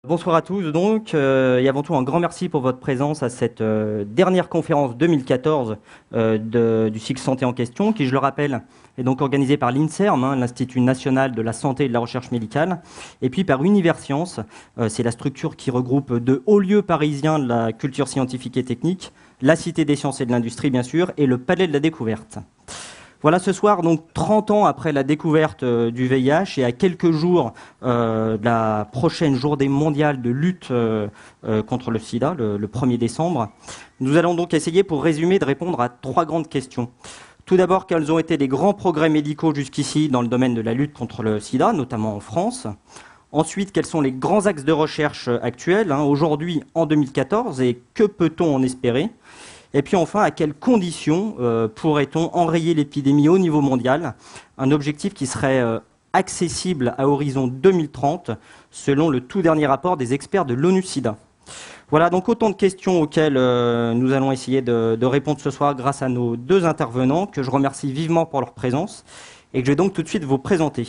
Bonsoir à tous donc, et avant tout un grand merci pour votre présence à cette dernière conférence 2014 du cycle Santé en question, qui je le rappelle est donc organisée par l'INSERM, l'Institut National de la Santé et de la Recherche Médicale, et puis par Universcience, c'est la structure qui regroupe de hauts lieux parisiens de la culture scientifique et technique, la Cité des Sciences et de l'Industrie bien sûr, et le Palais de la Découverte. Voilà, ce soir, donc 30 ans après la découverte du VIH et à quelques jours de la prochaine journée mondiale de lutte contre le sida, le 1er décembre, nous allons donc essayer, pour résumer, de répondre à 3 grandes questions. Tout d'abord, quels ont été les grands progrès médicaux jusqu'ici dans le domaine de la lutte contre le sida, notamment en France. Ensuite, quels sont les grands axes de recherche actuels, aujourd'hui en 2014, et que peut-on en espérer ? Et puis enfin, à quelles conditions pourrait-on enrayer l'épidémie au niveau mondial? Un objectif qui serait accessible à horizon 2030, selon le tout dernier rapport des experts de l'ONU-SIDA. Voilà donc autant de questions auxquelles nous allons essayer de répondre ce soir grâce à nos 2 intervenants, que je remercie vivement pour leur présence, et que je vais donc tout de suite vous présenter.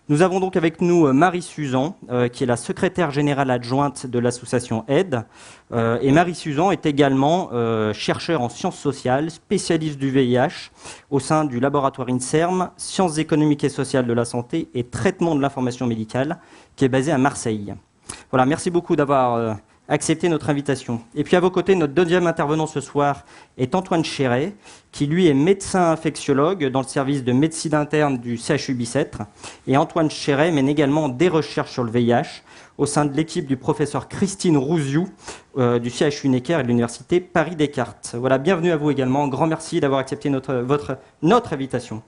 Nous avons donc avec nous Marie Suzan, qui est la secrétaire générale adjointe de l'association AIDE. Et Marie Suzan est également chercheure en sciences sociales, spécialiste du VIH au sein du laboratoire INSERM, sciences économiques et sociales de la santé et traitement de l'information médicale, qui est basé à Marseille. Voilà, merci beaucoup d'avoir accepté notre invitation. Et puis à vos côtés, notre deuxième intervenant ce soir est Antoine Chéret, qui lui est médecin infectiologue dans le service de médecine interne du CHU Bicêtre. Et Antoine Chéret mène également des recherches sur le VIH au sein de l'équipe du professeur Christine Rouziou du CHU Necker et de l'Université Paris-Descartes. Voilà, bienvenue à vous également. Grand merci d'avoir accepté notre invitation.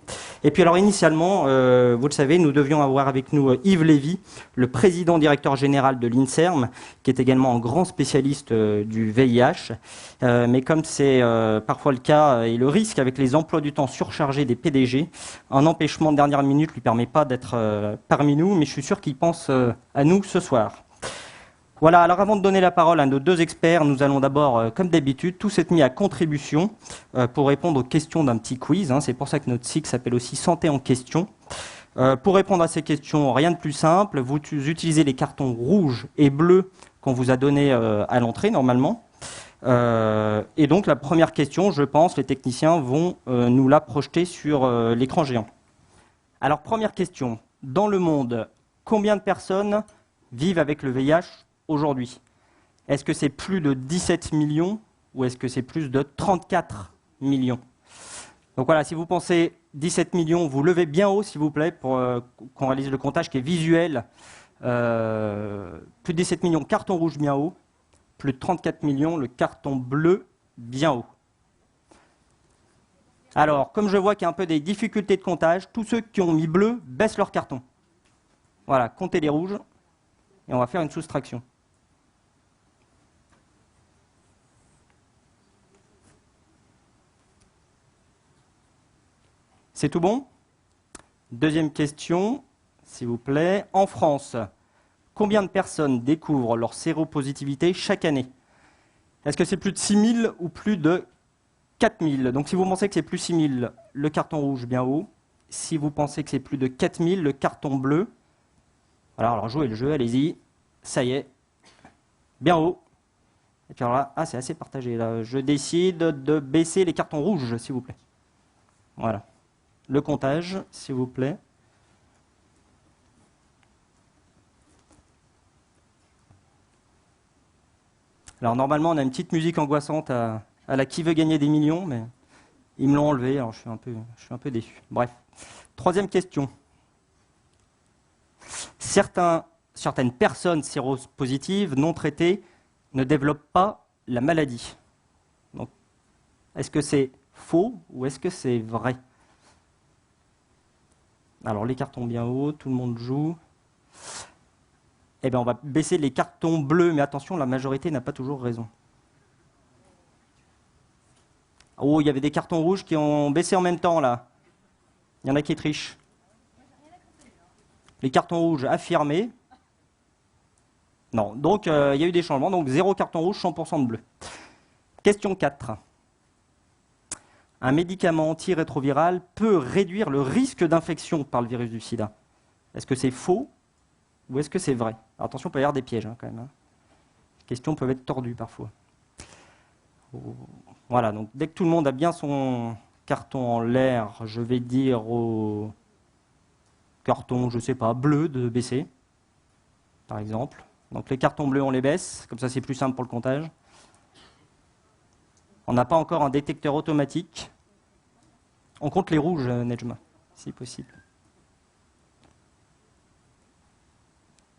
Et puis alors initialement, vous le savez, nous devions avoir avec nous Yves Lévy, le président directeur général de l'INSERM, qui est également un grand spécialiste du VIH. Mais comme c'est parfois le cas et le risque avec les emplois du temps surchargés des PDG, un empêchement de dernière minute ne lui permet pas d'être parmi nous, mais je suis sûr qu'il pense à nous ce soir. Voilà, alors avant de donner la parole à nos 2 experts, nous allons d'abord, comme d'habitude, tous être mis à contribution pour répondre aux questions d'un petit quiz. C'est pour ça que notre cycle s'appelle aussi Santé en question. Pour répondre à ces questions, rien de plus simple, vous utilisez les cartons rouges et bleus qu'on vous a donnés à l'entrée normalement. Et donc la première question, je pense, les techniciens vont nous la projeter sur l'écran géant. Alors première question, dans le monde, combien de personnes vivent avec le VIH aujourd'hui? Est-ce que c'est plus de 17 millions ou est-ce que c'est plus de 34 millions? Donc voilà, si vous pensez 17 millions, vous levez bien haut s'il vous plaît pour qu'on réalise le comptage qui est visuel. Plus de 17 millions, carton rouge bien haut. Plus de 34 millions, le carton bleu bien haut. Alors, comme je vois qu'il y a un peu des difficultés de comptage, tous ceux qui ont mis bleu baissent leur carton. Voilà, comptez les rouges et on va faire une soustraction. C'est tout bon? Deuxième question, s'il vous plaît. En France, combien de personnes découvrent leur séropositivité chaque année? Est-ce que c'est plus de 6 000 ou plus de 4 000? Donc si vous pensez que c'est plus 6 000, le carton rouge bien haut. Si vous pensez que c'est plus de 4 000, le carton bleu. Voilà, alors jouez le jeu, allez-y. Ça y est, bien haut. Et puis alors là, c'est assez partagé là. Je décide de baisser les cartons rouges, s'il vous plaît. Voilà. Le comptage, s'il vous plaît. Alors normalement, on a une petite musique angoissante à la qui veut gagner des millions, mais ils me l'ont enlevé, alors je suis un peu déçu. Bref. Troisième question. Certaines personnes séropositives non traitées ne développent pas la maladie. Donc, est-ce que c'est faux ou est-ce que c'est vrai? Alors les cartons bien hauts, tout le monde joue. Eh bien, on va baisser les cartons bleus, mais attention, la majorité n'a pas toujours raison. Oh, il y avait des cartons rouges qui ont baissé en même temps, là. Il y en a qui trichent. Les cartons rouges affirmés. Non, donc il y a eu des changements. Donc 0 carton rouge, 100% de bleu. Question 4. Un médicament antirétroviral peut réduire le risque d'infection par le virus du sida. Est-ce que c'est faux ou est-ce que c'est vrai? Alors, attention, il peut y avoir des pièges quand même. Les questions peuvent être tordues parfois. Voilà, donc dès que tout le monde a bien son carton en l'air, je vais dire au carton, je ne sais pas, bleu de baisser, par exemple. Donc les cartons bleus, on les baisse, comme ça c'est plus simple pour le comptage. On n'a pas encore un détecteur automatique. On compte les rouges, Nejma, si possible.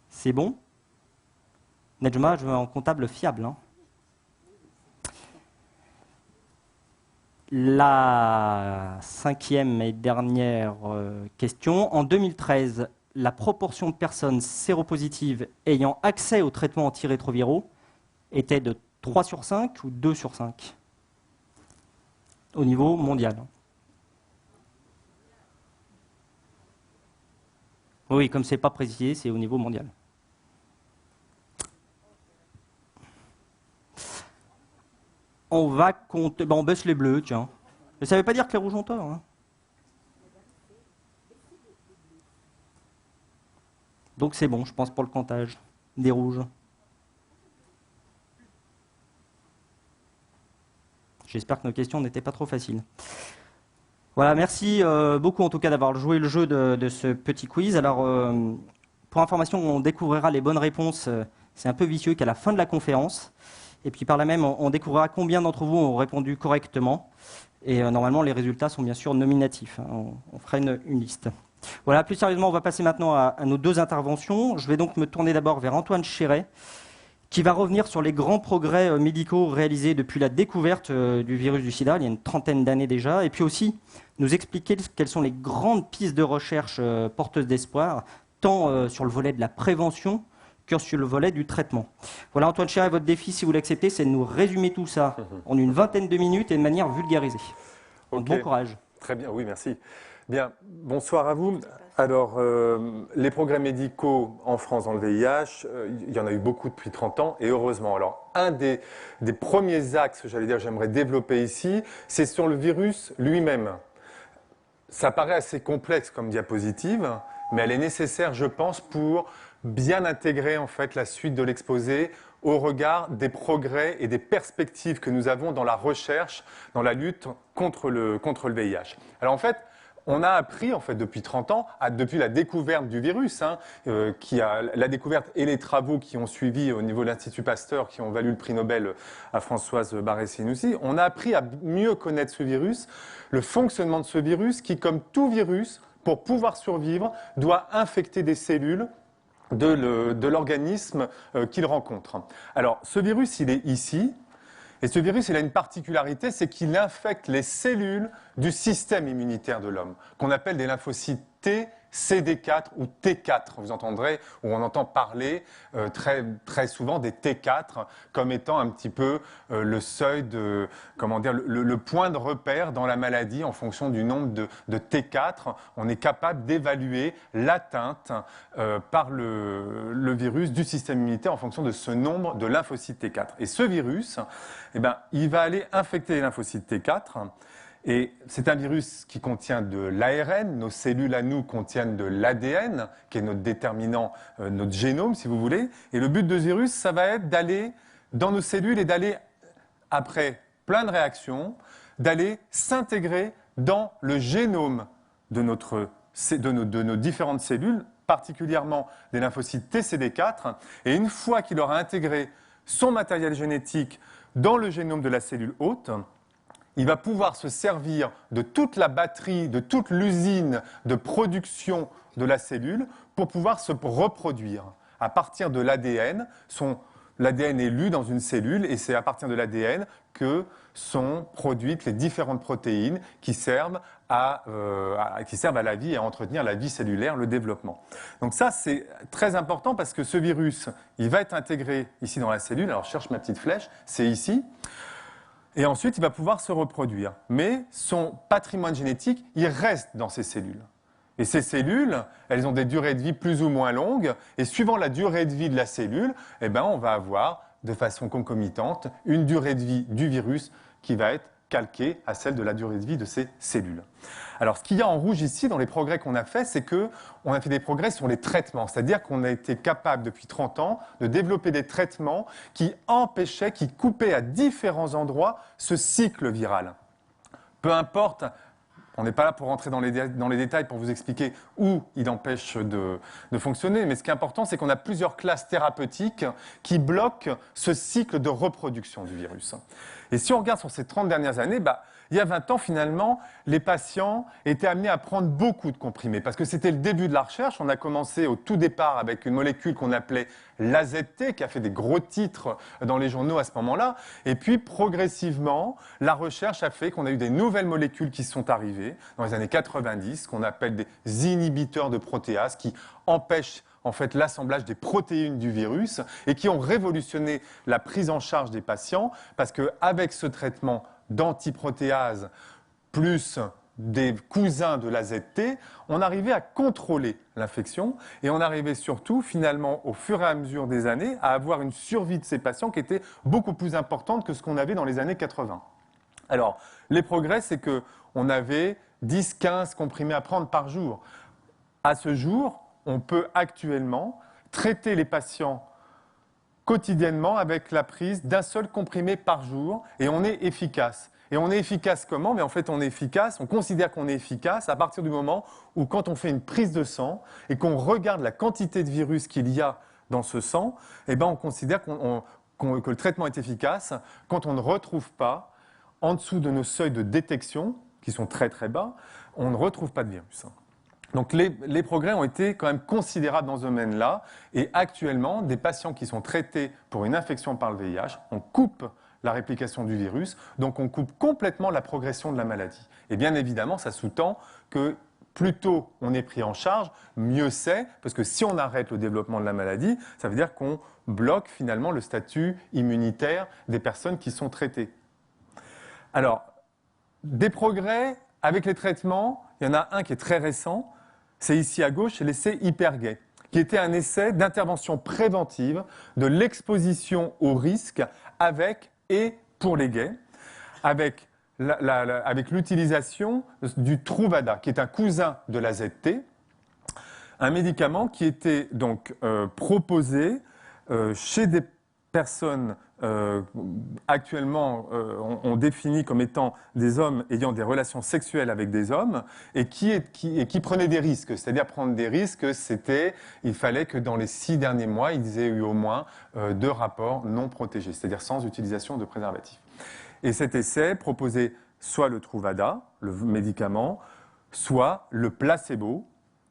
C'est bon? Nejma, je veux un comptable fiable. La cinquième et dernière question. En 2013, la proportion de personnes séropositives ayant accès aux traitements antirétroviraux était de 3 sur 5 ou 2 sur 5 au niveau mondial. Oui, comme ce n'est pas précisé, c'est au niveau mondial. On va compter... on baisse les bleus, tiens. Mais ça ne veut pas dire que les rouges ont tort. Donc c'est bon, je pense, pour le comptage des rouges. J'espère que nos questions n'étaient pas trop faciles. Voilà, merci beaucoup en tout cas d'avoir joué le jeu de ce petit quiz. Alors, pour information, on découvrira les bonnes réponses. C'est un peu vicieux qu'à la fin de la conférence. Et puis par là même, on découvrira combien d'entre vous ont répondu correctement. Et normalement, les résultats sont bien sûr nominatifs. On fera une liste. Voilà, plus sérieusement, on va passer maintenant à nos deux interventions. Je vais donc me tourner d'abord vers Antoine Chéret, qui va revenir sur les grands progrès médicaux réalisés depuis la découverte du virus du sida, il y a une trentaine d'années déjà, et puis aussi nous expliquer quelles sont les grandes pistes de recherche porteuses d'espoir, tant sur le volet de la prévention que sur le volet du traitement. Voilà, Antoine Chéret, votre défi, si vous l'acceptez, c'est de nous résumer tout ça en une vingtaine de minutes et de manière vulgarisée. Donc, bon courage. Très bien, oui, merci. Bien, bonsoir à vous. Alors, les progrès médicaux en France dans le VIH, il y en a eu beaucoup depuis 30 ans, et heureusement. Alors, un des premiers axes, j'allais dire, j'aimerais développer ici, c'est sur le virus lui-même. Ça paraît assez complexe comme diapositive, mais elle est nécessaire, je pense, pour bien intégrer en fait la suite de l'exposé au regard des progrès et des perspectives que nous avons dans la recherche, dans la lutte contre le VIH. Alors en fait, on a appris en fait depuis 30 ans, depuis la découverte du virus, la découverte et les travaux qui ont suivi au niveau de l'Institut Pasteur, qui ont valu le prix Nobel à Françoise Barré-Sinoussi, on a appris à mieux connaître ce virus, le fonctionnement de ce virus qui, comme tout virus, pour pouvoir survivre, doit infecter des cellules de l'organisme qu'il rencontre. Alors, ce virus, il est ici. Et ce virus, il a une particularité, c'est qu'il infecte les cellules du système immunitaire de l'homme, qu'on appelle des lymphocytes T, CD4 ou T4. Vous entendrez, ou on entend parler très souvent des T4 comme étant un petit peu le seuil de, comment dire, le point de repère dans la maladie en fonction du nombre de T4. On est capable d'évaluer l'atteinte par le virus du système immunitaire en fonction de ce nombre de lymphocytes T4. Et ce virus, eh ben, il va aller infecter les lymphocytes T4. Et c'est un virus qui contient de l'ARN, nos cellules à nous contiennent de l'ADN, qui est notre déterminant, notre génome si vous voulez. Et le but de ce virus, ça va être d'aller dans nos cellules et d'aller, après plein de réactions, d'aller s'intégrer dans le génome de nos différentes cellules, particulièrement des lymphocytes TCD4. Et une fois qu'il aura intégré son matériel génétique dans le génome de la cellule hôte, il va pouvoir se servir de toute la batterie, de toute l'usine de production de la cellule pour pouvoir se reproduire. À partir de l'ADN, l'ADN est lu dans une cellule et c'est à partir de l'ADN que sont produites les différentes protéines qui servent à la vie et à entretenir la vie cellulaire, le développement. Donc ça, c'est très important parce que ce virus, il va être intégré ici dans la cellule. Alors, je cherche ma petite flèche, c'est ici. Et ensuite, il va pouvoir se reproduire. Mais son patrimoine génétique, il reste dans ces cellules. Et ces cellules, elles ont des durées de vie plus ou moins longues. Et suivant la durée de vie de la cellule, eh ben, on va avoir, de façon concomitante, une durée de vie du virus qui va être calquée à celle de la durée de vie de ces cellules. Alors, ce qu'il y a en rouge ici, dans les progrès qu'on a fait, c'est qu'on a fait des progrès sur les traitements. C'est-à-dire qu'on a été capable, depuis 30 ans, de développer des traitements qui empêchaient, qui coupaient à différents endroits ce cycle viral. Peu importe, on n'est pas là pour rentrer dans les détails pour vous expliquer où il empêche de fonctionner, mais ce qui est important, c'est qu'on a plusieurs classes thérapeutiques qui bloquent ce cycle de reproduction du virus. Et si on regarde sur ces 30 dernières années, il y a 20 ans, finalement, les patients étaient amenés à prendre beaucoup de comprimés, parce que c'était le début de la recherche. On a commencé au tout départ avec une molécule qu'on appelait l'AZT, qui a fait des gros titres dans les journaux à ce moment-là. Et puis, progressivement, la recherche a fait qu'on a eu des nouvelles molécules qui sont arrivées dans les années 90, qu'on appelle des inhibiteurs de protéases, qui empêchent en fait l'assemblage des protéines du virus et qui ont révolutionné la prise en charge des patients, parce qu'avec ce traitement d'antiprotéase plus des cousins de l'AZT, on arrivait à contrôler l'infection et on arrivait surtout, finalement, au fur et à mesure des années, à avoir une survie de ces patients qui était beaucoup plus importante que ce qu'on avait dans les années 80. Alors, les progrès, c'est qu'on avait 10-15 comprimés à prendre par jour. À ce jour, on peut actuellement traiter les patients quotidiennement avec la prise d'un seul comprimé par jour et on est efficace. Et on est efficace comment? Mais en fait, on est efficace, on considère qu'on est efficace à partir du moment où, quand on fait une prise de sang et qu'on regarde la quantité de virus qu'il y a dans ce sang, on considère que le traitement est efficace quand on ne retrouve pas, en dessous de nos seuils de détection, qui sont très très bas, on ne retrouve pas de virus. Donc les progrès ont été quand même considérables dans ce domaine-là. Et actuellement, des patients qui sont traités pour une infection par le VIH, on coupe la réplication du virus, donc on coupe complètement la progression de la maladie. Et bien évidemment, ça sous-tend que plus tôt on est pris en charge, mieux c'est, parce que si on arrête le développement de la maladie, ça veut dire qu'on bloque finalement le statut immunitaire des personnes qui sont traitées. Alors, des progrès avec les traitements, il y en a un qui est très récent, c'est ici à gauche, c'est l'essai Hypergay, qui était un essai d'intervention préventive de l'exposition au risque avec et pour les gays, avec l'utilisation du Truvada, qui est un cousin de l'AZT, un médicament qui était donc proposé chez des personnes actuellement on définit comme étant des hommes ayant des relations sexuelles avec des hommes et qui prenaient des risques. C'est-à-dire prendre des risques, il fallait que dans les 6 derniers mois, ils aient eu au moins 2 rapports non protégés, c'est-à-dire sans utilisation de préservatifs. Et cet essai proposait soit le Truvada, le médicament, soit le placebo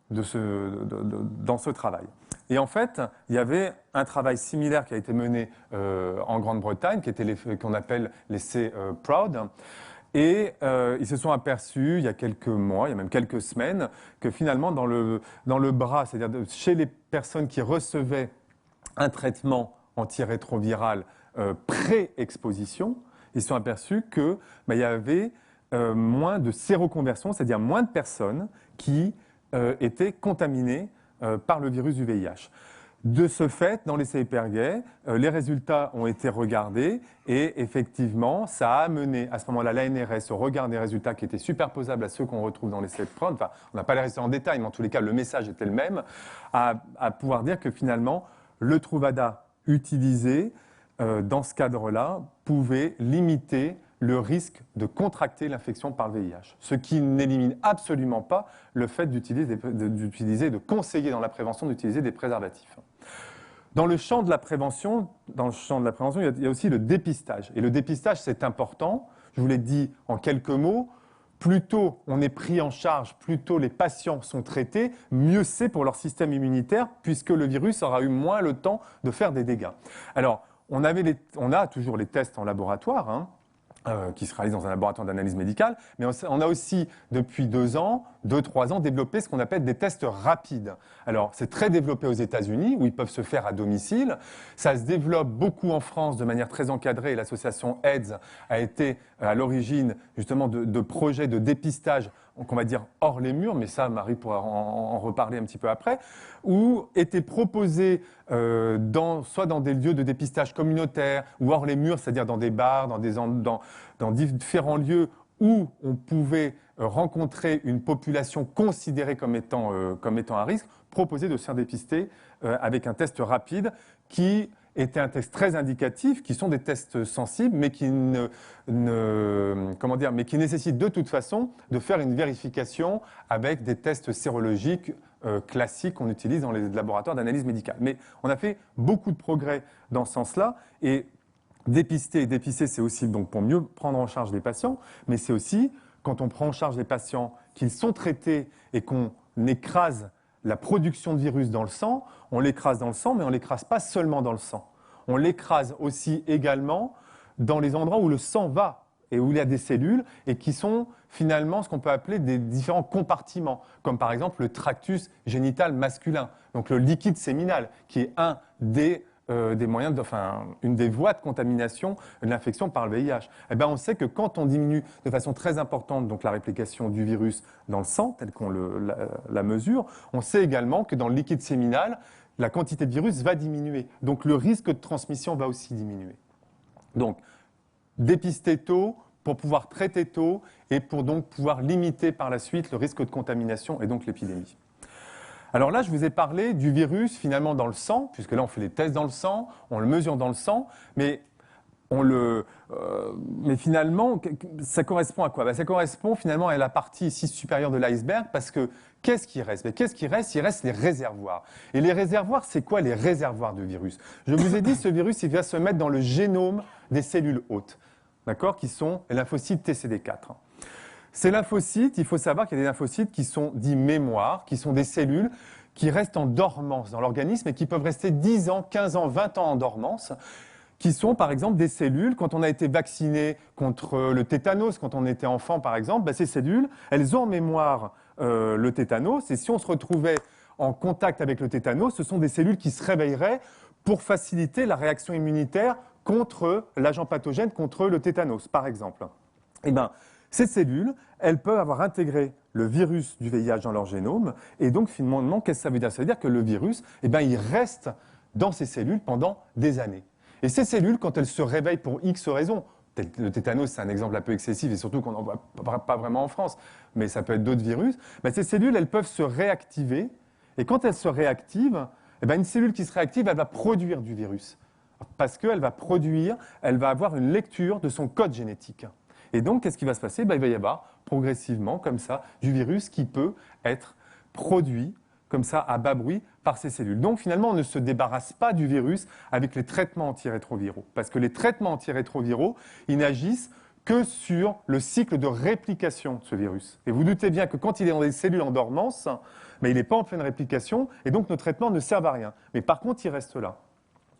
dans ce travail. Et en fait, il y avait un travail similaire qui a été mené en Grande-Bretagne, qu'on appelle l'essai PROUD. Et ils se sont aperçus, il y a quelques mois, il y a même quelques semaines, que finalement, dans le bras, c'est-à-dire chez les personnes qui recevaient un traitement antirétroviral pré-exposition, ils se sont aperçus qu'il y avait moins de séroconversion, c'est-à-dire moins de personnes qui étaient contaminées par le virus du VIH. De ce fait, dans l'essai Hypergay, les résultats ont été regardés et effectivement, ça a amené à ce moment-là l'ANRS au regard des résultats qui étaient superposables à ceux qu'on retrouve dans l'essai PROUD. Enfin, on n'a pas les résultats en détail, mais en tous les cas, le message était le même, à pouvoir dire que finalement, le Truvada utilisé dans ce cadre-là pouvait limiter le risque de contracter l'infection par le VIH. Ce qui n'élimine absolument pas le fait de conseiller dans la prévention d'utiliser des préservatifs. Dans le champ de la prévention, il y a aussi le dépistage. Et le dépistage, c'est important. Je vous l'ai dit en quelques mots. Plus tôt on est pris en charge, plus tôt les patients sont traités, mieux c'est pour leur système immunitaire, puisque le virus aura eu moins le temps de faire des dégâts. Alors, on a toujours les tests en laboratoire, qui se réalisent dans un laboratoire d'analyse médicale, mais on a aussi, depuis 2-3 ans, développé ce qu'on appelle des tests rapides. Alors, c'est très développé aux États-Unis, où ils peuvent se faire à domicile. Ça se développe beaucoup en France de manière très encadrée, et l'association AIDS a été à l'origine, justement, de projets de dépistage. donc on va dire hors les murs, mais ça, Marie pourra en reparler un petit peu après, où étaient proposés soit dans des lieux de dépistage communautaire, ou hors les murs, c'est-à-dire dans des bars, dans différents lieux où on pouvait rencontrer une population considérée comme étant à risque, proposer de se faire dépister avec un test rapide qui était un test très indicatif, qui sont des tests sensibles, mais qui mais qui nécessitent de toute façon de faire une vérification avec des tests sérologiques classiques qu'on utilise dans les laboratoires d'analyse médicale. Mais on a fait beaucoup de progrès dans ce sens-là, et dépister, c'est aussi donc pour mieux prendre en charge les patients, mais c'est aussi quand on prend en charge les patients qu'ils sont traités et qu'on écrase la production de virus dans le sang, on l'écrase dans le sang, mais on ne l'écrase pas seulement dans le sang. On l'écrase aussi également dans les endroits où le sang va et où il y a des cellules et qui sont finalement ce qu'on peut appeler des différents compartiments, comme par exemple le tractus génital masculin, donc le liquide séminal, qui est une des voies de contamination de l'infection par le VIH. Eh bien, on sait que quand on diminue de façon très importante donc, la réplication du virus dans le sang, tel qu'on la mesure, on sait également que dans le liquide séminal, la quantité de virus va diminuer. Donc le risque de transmission va aussi diminuer. Donc, dépister tôt pour pouvoir traiter tôt et pour donc pouvoir limiter par la suite le risque de contamination et donc l'épidémie. Alors là, je vous ai parlé du virus finalement dans le sang, puisque là on fait les tests dans le sang, on le mesure dans le sang, mais finalement, ça correspond à quoi? Ça correspond finalement à la partie ici supérieure de l'iceberg, parce que qu'est-ce qui reste? Qu'est-ce qui reste? Il reste les réservoirs. Et les réservoirs, c'est quoi les réservoirs de virus? Je vous ai dit, ce virus, il va se mettre dans le génome des cellules hôtes, d'accord, qui sont les lymphocytes TCD4. Ces lymphocytes, il faut savoir qu'il y a des lymphocytes qui sont dits mémoires, qui sont des cellules qui restent en dormance dans l'organisme et qui peuvent rester 10 ans, 15 ans, 20 ans en dormance, qui sont par exemple des cellules, quand on a été vacciné contre le tétanos, quand on était enfant par exemple, ces cellules, elles ont en mémoire le tétanos, et si on se retrouvait en contact avec le tétanos, ce sont des cellules qui se réveilleraient pour faciliter la réaction immunitaire contre l'agent pathogène, contre le tétanos par exemple. Eh bien, ces cellules, elles peuvent avoir intégré le virus du VIH dans leur génome, et donc finalement, qu'est-ce que ça veut dire? Ça veut dire que le virus, il reste dans ces cellules pendant des années. Et ces cellules, quand elles se réveillent pour X raisons, le tétanos, c'est un exemple un peu excessif, et surtout qu'on n'en voit pas vraiment en France, mais ça peut être d'autres virus, ces cellules, elles peuvent se réactiver, et quand elles se réactivent, une cellule qui se réactive, elle va produire du virus, parce qu'elle va avoir une lecture de son code génétique. Et donc, qu'est-ce qui va se passer? Il va y avoir progressivement, comme ça, du virus qui peut être produit, comme ça, à bas bruit, par ces cellules. Donc, finalement, on ne se débarrasse pas du virus avec les traitements antirétroviraux. Parce que les traitements antirétroviraux, ils n'agissent que sur le cycle de réplication de ce virus. Et vous doutez bien que quand il est dans des cellules en dormance, il n'est pas en pleine réplication, et donc nos traitements ne servent à rien. Mais par contre, il reste là.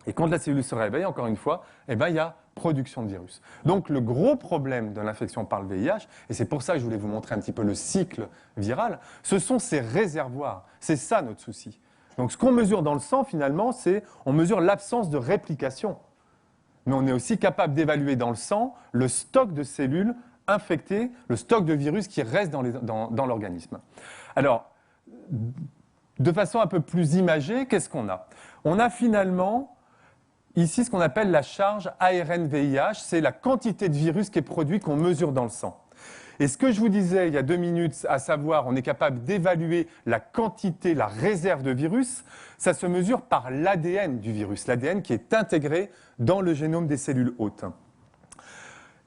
Et quand la cellule se réveille, encore une fois, il y a production de virus. Donc le gros problème de l'infection par le VIH, et c'est pour ça que je voulais vous montrer un petit peu le cycle viral, ce sont ces réservoirs. C'est ça notre souci. Donc ce qu'on mesure dans le sang, finalement, c'est on mesure l'absence de réplication. Mais on est aussi capable d'évaluer dans le sang le stock de cellules infectées, le stock de virus qui reste dans l'organisme. Alors, de façon un peu plus imagée, qu'est-ce qu'on a? On a finalement ici ce qu'on appelle la charge ARN-VIH, c'est la quantité de virus qui est produit, qu'on mesure dans le sang. Et ce que je vous disais il y a 2 minutes, à savoir on est capable d'évaluer la quantité, la réserve de virus, ça se mesure par l'ADN du virus, l'ADN qui est intégré dans le génome des cellules hôtes.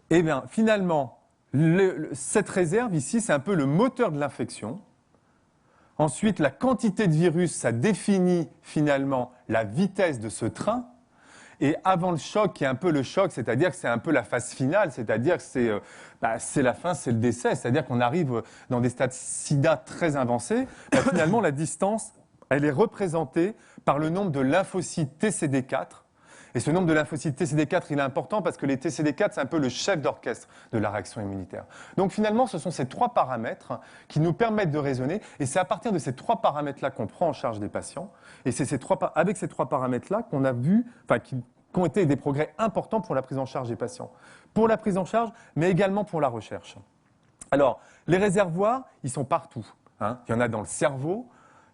Eh bien, finalement, cette réserve ici, c'est un peu le moteur de l'infection. Ensuite, la quantité de virus, ça définit finalement la vitesse de ce train. Et avant le choc, qui est un peu le choc, c'est-à-dire que c'est un peu la phase finale, c'est-à-dire que c'est la fin, c'est le décès, c'est-à-dire qu'on arrive dans des stades SIDA très avancés, finalement la distance, elle est représentée par le nombre de lymphocytes TCD4. Et ce nombre de lymphocytes TCD4, il est important parce que les TCD4, c'est un peu le chef d'orchestre de la réaction immunitaire. Donc finalement, ce sont ces 3 paramètres qui nous permettent de raisonner, et c'est à partir de ces 3 paramètres-là qu'on prend en charge des patients, et c'est avec ces 3 paramètres-là qu'on a vu, qui ont été des progrès importants pour la prise en charge des patients. Pour la prise en charge, mais également pour la recherche. Alors, les réservoirs, ils sont partout. Hein. Il y en a dans le cerveau,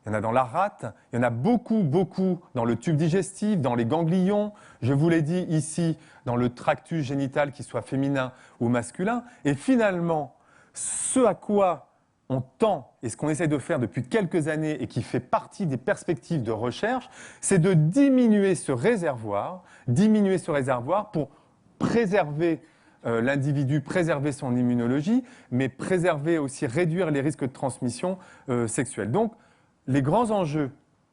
il y en a dans la rate, il y en a beaucoup, beaucoup dans le tube digestif, dans les ganglions. Je vous l'ai dit ici, dans le tractus génital, qu'il soit féminin ou masculin. Et finalement, ce à quoi on tend et ce qu'on essaie de faire depuis quelques années et qui fait partie des perspectives de recherche, c'est de diminuer ce réservoir pour préserver l'individu, préserver son immunologie, mais préserver aussi, réduire les risques de transmission sexuelle. Donc, les grands enjeux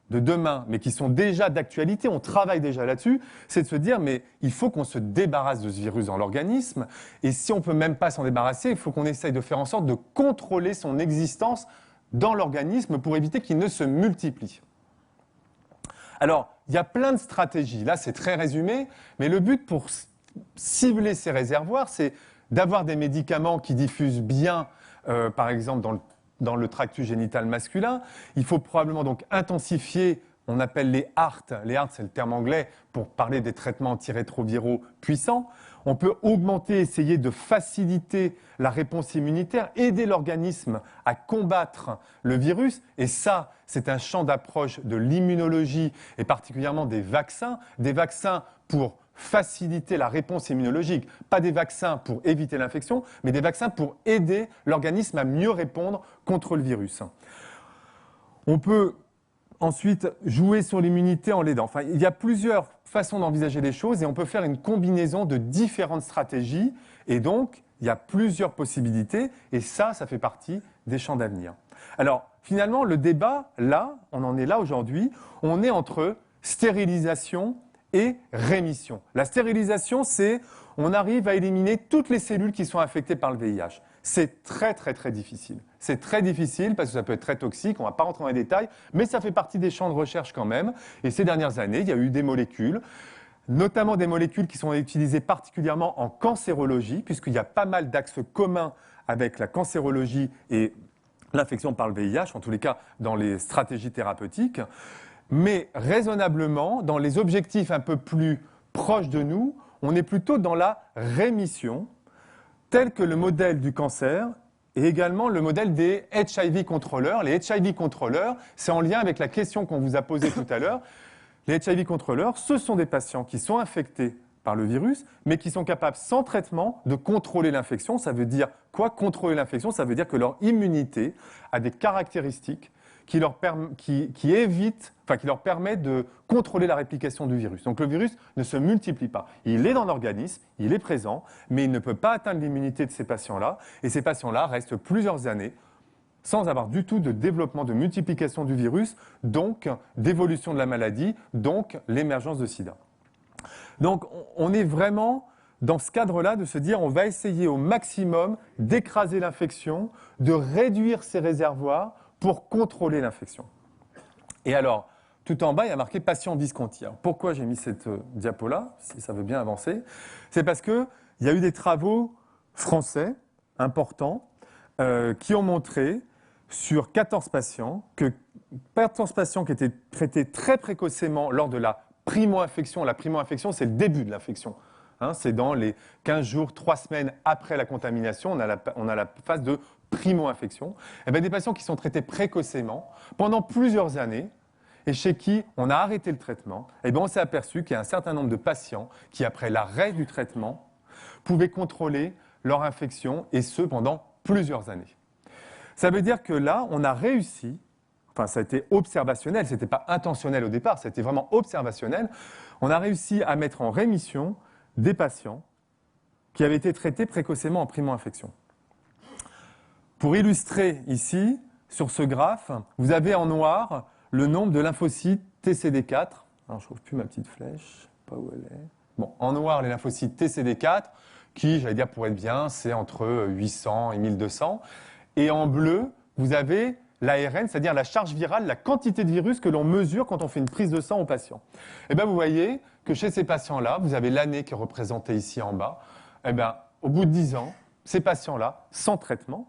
de demain, mais qui sont déjà d'actualité, on travaille déjà là-dessus, c'est de se dire, mais il faut qu'on se débarrasse de ce virus dans l'organisme, et si on ne peut même pas s'en débarrasser, il faut qu'on essaye de faire en sorte de contrôler son existence dans l'organisme pour éviter qu'il ne se multiplie. Alors, il y a plein de stratégies, là c'est très résumé, mais le but pour cibler ces réservoirs, c'est d'avoir des médicaments qui diffusent bien, par exemple dans le tractus génital masculin. Il faut probablement donc intensifier, on appelle les ART. Les ART, c'est le terme anglais pour parler des traitements antirétroviraux puissants. On peut augmenter, essayer de faciliter la réponse immunitaire, aider l'organisme à combattre le virus. Et ça, c'est un champ d'approche de l'immunologie et particulièrement des vaccins pour faciliter la réponse immunologique, pas des vaccins pour éviter l'infection, mais des vaccins pour aider l'organisme à mieux répondre contre le virus. On peut ensuite jouer sur l'immunité en l'aidant. Enfin, il y a plusieurs façons d'envisager les choses et on peut faire une combinaison de différentes stratégies et donc il y a plusieurs possibilités et ça fait partie des champs d'avenir. Alors, finalement, le débat, là, on en est là aujourd'hui, on est entre stérilisation et rémission. La stérilisation, c'est on arrive à éliminer toutes les cellules qui sont infectées par le VIH. C'est très, très, très difficile. C'est très difficile parce que ça peut être très toxique, on ne va pas rentrer dans les détails, mais ça fait partie des champs de recherche quand même. Et ces dernières années, il y a eu des molécules, notamment des molécules qui sont utilisées particulièrement en cancérologie, puisqu'il y a pas mal d'axes communs avec la cancérologie et l'infection par le VIH, en tous les cas dans les stratégies thérapeutiques. Mais raisonnablement, dans les objectifs un peu plus proches de nous, on est plutôt dans la rémission, tel que le modèle du cancer et également le modèle des HIV contrôleurs. Les HIV contrôleurs, c'est en lien avec la question qu'on vous a posée tout à l'heure. Les HIV contrôleurs, ce sont des patients qui sont infectés par le virus, mais qui sont capables, sans traitement, de contrôler l'infection. Ça veut dire quoi, contrôler l'infection? Ça veut dire que leur immunité a des caractéristiques qui leur permet de contrôler la réplication du virus. Donc le virus ne se multiplie pas. Il est dans l'organisme, il est présent, mais il ne peut pas atteindre l'immunité de ces patients-là. Et ces patients-là restent plusieurs années sans avoir du tout de développement, de multiplication du virus, donc d'évolution de la maladie, donc l'émergence de sida. Donc on est vraiment dans ce cadre-là de se dire on va essayer au maximum d'écraser l'infection, de réduire ces réservoirs pour contrôler l'infection. Et alors, tout en bas, il y a marqué patient Visconti. Alors, pourquoi j'ai mis cette diapo-là, si ça veut bien avancer? C'est parce qu'il y a eu des travaux français importants qui ont montré sur 14 patients que 14 patients qui étaient traités très précocement lors de la primo-infection. La primo-infection, c'est le début de l'infection. Hein, c'est dans les 15 jours, 3 semaines après la contamination, on a la phase de primo-infection. Et bien, des patients qui sont traités précocement pendant plusieurs années et chez qui on a arrêté le traitement, et bien on s'est aperçu qu'il y a un certain nombre de patients qui, après l'arrêt du traitement, pouvaient contrôler leur infection et ce pendant plusieurs années. Ça veut dire que là, on a réussi, enfin ça a été observationnel, ce n'était pas intentionnel au départ, c'était vraiment observationnel, on a réussi à mettre en rémission des patients qui avaient été traités précocement en primo-infection. Pour illustrer ici, sur ce graphe, vous avez en noir le nombre de lymphocytes TCD4. Alors, je ne trouve plus ma petite flèche, je ne sais pas où elle est. Bon, en noir, les lymphocytes TCD4, qui, j'allais dire pour être bien, c'est entre 800 et 1200. Et en bleu, vous avez l'ARN, c'est-à-dire la charge virale, la quantité de virus que l'on mesure quand on fait une prise de sang au patient. Et bien, vous voyez que chez ces patients-là, vous avez l'année qui est représentée ici en bas. Et bien, au bout de 10 ans, ces patients-là, sans traitement,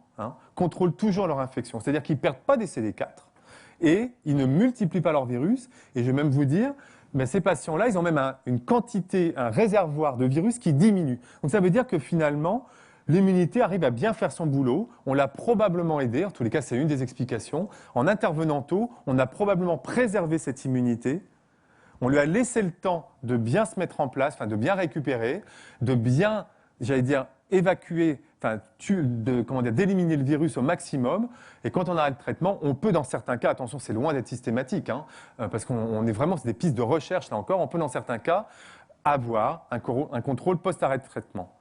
contrôlent toujours leur infection. C'est-à-dire qu'ils ne perdent pas des CD4 et ils ne multiplient pas leur virus. Et je vais même vous dire, mais ces patients-là, ils ont même une quantité, un réservoir de virus qui diminue. Donc ça veut dire que finalement, l'immunité arrive à bien faire son boulot. On l'a probablement aidé, en tous les cas c'est une des explications. En intervenant tôt, on a probablement préservé cette immunité. On lui a laissé le temps de bien se mettre en place, enfin de bien récupérer, de bien, j'allais dire, évacuer, enfin d'éliminer le virus au maximum. Et quand on arrête le traitement, on peut dans certains cas, attention c'est loin d'être systématique, hein, parce qu'on est vraiment, c'est des pistes de recherche là encore, on peut dans certains cas avoir un contrôle post-arrêt de traitement.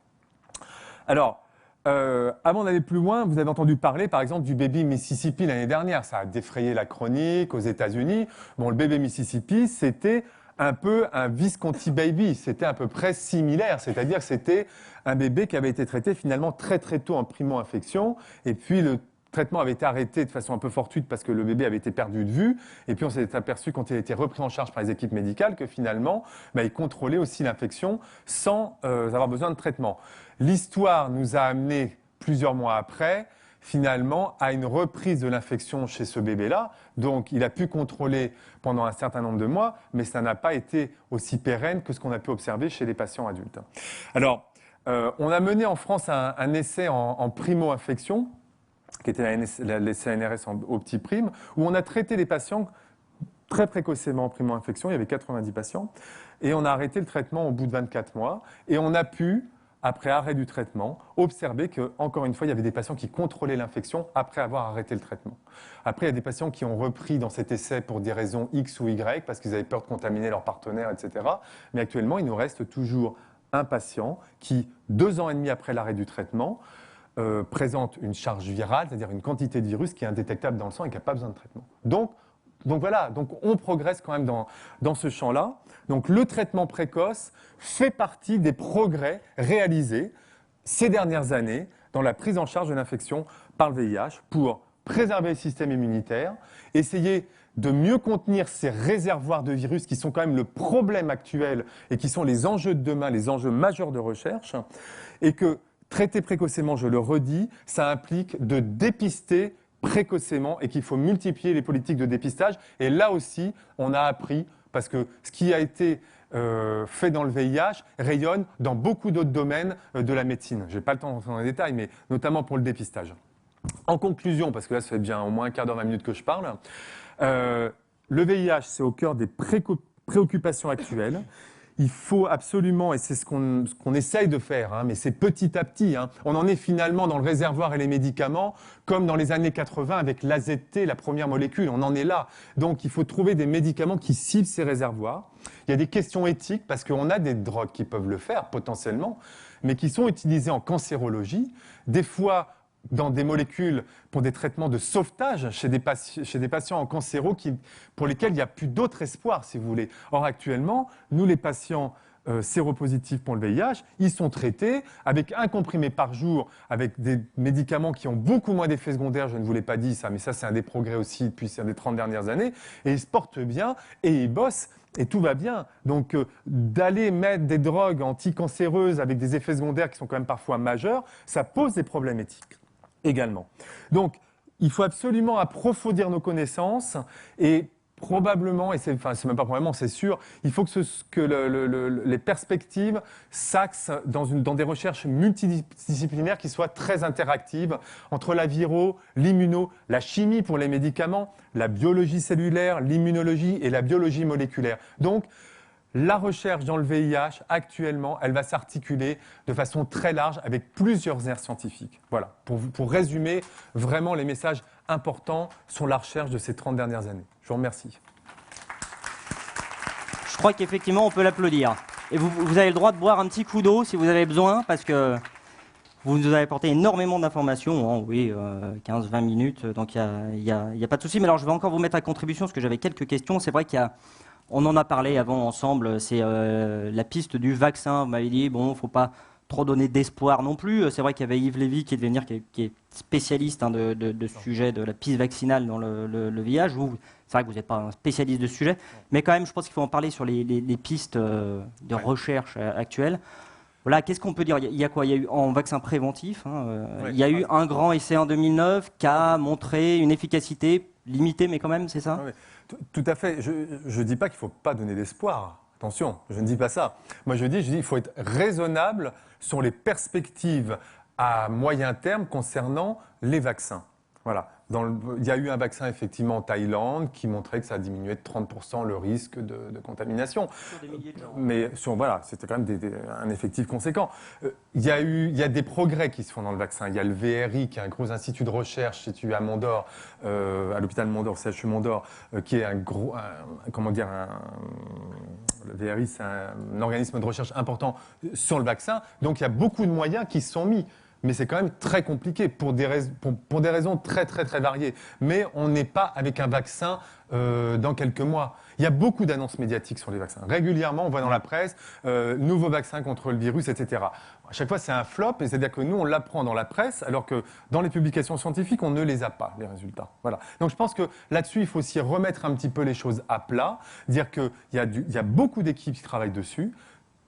Alors, avant d'aller plus loin, vous avez entendu parler, par exemple, du bébé Mississippi l'année dernière. Ça a défrayé la chronique aux États-Unis. Bon, le bébé Mississippi, c'était un peu un Visconti baby. C'était à peu près similaire. C'est-à-dire que c'était un bébé qui avait été traité finalement très très tôt en primo-infection. Et puis, le traitement avait été arrêté de façon un peu fortuite parce que le bébé avait été perdu de vue. Et puis, on s'est aperçu, quand il a été repris en charge par les équipes médicales, que finalement, il contrôlait aussi l'infection sans avoir besoin de traitement. L'histoire nous a amené, plusieurs mois après, finalement, à une reprise de l'infection chez ce bébé-là. Donc, il a pu contrôler pendant un certain nombre de mois, mais ça n'a pas été aussi pérenne que ce qu'on a pu observer chez les patients adultes. Alors, on a mené en France un essai en primo-infection, qui était l'essai NRS au petit prime, où on a traité les patients très précocement en primo-infection. Il y avait 90 patients. Et on a arrêté le traitement au bout de 24 mois. Et on a pu, après arrêt du traitement, observer que, encore une fois, il y avait des patients qui contrôlaient l'infection après avoir arrêté le traitement. Après, il y a des patients qui ont repris dans cet essai pour des raisons X ou Y, parce qu'ils avaient peur de contaminer leur partenaire, etc. Mais actuellement, il nous reste toujours un patient qui, 2 ans et demi après l'arrêt du traitement, présente une charge virale, c'est-à-dire une quantité de virus qui est indétectable dans le sang et qui n'a pas besoin de traitement. Donc voilà, donc on progresse quand même dans ce champ-là. Donc le traitement précoce fait partie des progrès réalisés ces dernières années dans la prise en charge de l'infection par le VIH pour préserver le système immunitaire, essayer de mieux contenir ces réservoirs de virus qui sont quand même le problème actuel et qui sont les enjeux de demain, les enjeux majeurs de recherche, et que traiter précocement, je le redis, ça implique de dépister précocement et qu'il faut multiplier les politiques de dépistage. Et là aussi, on a appris, parce que ce qui a été fait dans le VIH rayonne dans beaucoup d'autres domaines de la médecine. Je n'ai pas le temps d'entrer dans les détails, mais notamment pour le dépistage. En conclusion, parce que là, ça fait bien au moins un quart d'heure, 20 minutes que je parle, le VIH, c'est au cœur des préoccupations actuelles. Il faut absolument, et c'est ce qu'on essaye de faire, hein, mais c'est petit à petit, hein, on en est finalement dans le réservoir et les médicaments, comme dans les années 80 avec l'AZT, la première molécule, on en est là. Donc il faut trouver des médicaments qui ciblent ces réservoirs. Il y a des questions éthiques, parce qu'on a des drogues qui peuvent le faire potentiellement, mais qui sont utilisées en cancérologie, des fois dans des molécules pour des traitements de sauvetage chez des patients en cancéro pour lesquels il n'y a plus d'autre espoir, si vous voulez. Or, actuellement, nous, les patients séropositifs pour le VIH, ils sont traités avec un comprimé par jour, avec des médicaments qui ont beaucoup moins d'effets secondaires. Je ne vous l'ai pas dit ça, mais ça, c'est un des progrès aussi depuis les 30 dernières années. Et ils se portent bien et ils bossent. Et tout va bien. Donc, d'aller mettre des drogues anticancéreuses avec des effets secondaires qui sont quand même parfois majeurs, ça pose des problèmes éthiques également. Donc, il faut absolument approfondir nos connaissances et probablement, et c'est même pas probablement, c'est sûr, il faut que les perspectives s'axent dans des recherches multidisciplinaires qui soient très interactives entre la viro, l'immuno, la chimie pour les médicaments, la biologie cellulaire, l'immunologie et la biologie moléculaire. Donc, la recherche dans le VIH, actuellement, elle va s'articuler de façon très large avec plusieurs aires scientifiques. Voilà, pour résumer vraiment les messages importants sur la recherche de ces 30 dernières années. Je vous remercie. Je crois qu'effectivement, on peut l'applaudir. Et vous avez le droit de boire un petit coup d'eau si vous avez besoin, parce que vous nous avez apporté énormément d'informations, hein, oui, 15-20 minutes, donc il y a pas de souci. Mais alors, je vais encore vous mettre à contribution, parce que j'avais quelques questions. C'est vrai on en a parlé avant ensemble, c'est la piste du vaccin. Vous m'avez dit, bon, il ne faut pas trop donner d'espoir non plus. C'est vrai qu'il y avait Yves Lévy qui devait venir, qui est spécialiste hein, de ce sujet de la piste vaccinale dans le VIH. C'est vrai que vous n'êtes pas un spécialiste de ce sujet, mais quand même, je pense qu'il faut en parler sur les pistes de recherche actuelles. Voilà, qu'est-ce qu'on peut dire? Il y a quoi? Il y a eu en vaccin préventif, hein, il y a eu un grand essai en 2009 qui a montré une efficacité limitée, mais quand même, c'est ça? Oui, tout à fait. Je ne dis pas qu'il ne faut pas donner d'espoir. Attention, je ne dis pas ça. Moi, je dis qu'il faut être raisonnable sur les perspectives à moyen terme concernant les vaccins. Voilà. Il y a eu un vaccin effectivement en Thaïlande qui montrait que ça a diminué de 30% le risque de contamination. Sur des milliers de gens. Mais voilà, c'était quand même un effectif conséquent. Il y a des progrès qui se font dans le vaccin. Il y a le VRI, qui est un gros institut de recherche situé à Mondor, à l'hôpital Mondor, CHU Mondor, qui est le VRI, c'est un organisme de recherche important sur le vaccin. Donc il y a beaucoup de moyens qui se sont mis. Mais c'est quand même très compliqué pour des raisons très, très, très variées. Mais on n'est pas avec un vaccin dans quelques mois. Il y a beaucoup d'annonces médiatiques sur les vaccins. Régulièrement, on voit dans la presse, nouveau vaccin contre le virus, etc. À chaque fois, c'est un flop, et c'est-à-dire que nous, on l'apprend dans la presse, alors que dans les publications scientifiques, on ne les a pas, les résultats. Voilà. Donc je pense que là-dessus, il faut aussi remettre un petit peu les choses à plat, dire qu'il y a beaucoup d'équipes qui travaillent dessus.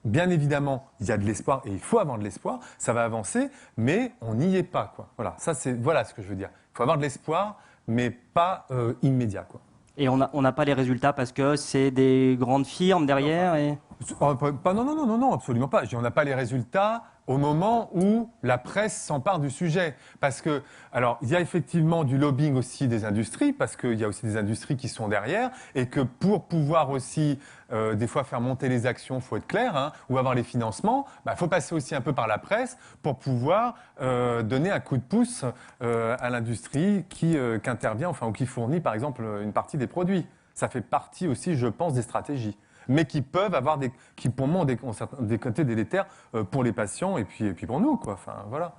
Bien évidemment, il y a de l'espoir et il faut avoir de l'espoir, ça va avancer, mais on n'y est pas, quoi. Voilà, voilà ce que je veux dire. Il faut avoir de l'espoir, mais pas immédiat, quoi. Et on n'a pas les résultats parce que c'est des grandes firmes derrière Non, absolument pas. On n'a pas les résultats au moment où la presse s'empare du sujet. Parce que, alors, il y a effectivement du lobbying aussi des industries, parce qu'il y a aussi des industries qui sont derrière, et que pour pouvoir aussi, des fois, faire monter les actions, il faut être clair, hein, ou avoir les financements, il faut passer aussi un peu par la presse pour pouvoir donner un coup de pouce à l'industrie qui intervient, enfin, ou qui fournit, par exemple, une partie des produits. Ça fait partie aussi, je pense, des stratégies, mais qui peuvent avoir qui pour moi ont des côtés délétères pour les patients et puis pour nous, quoi. Enfin, voilà.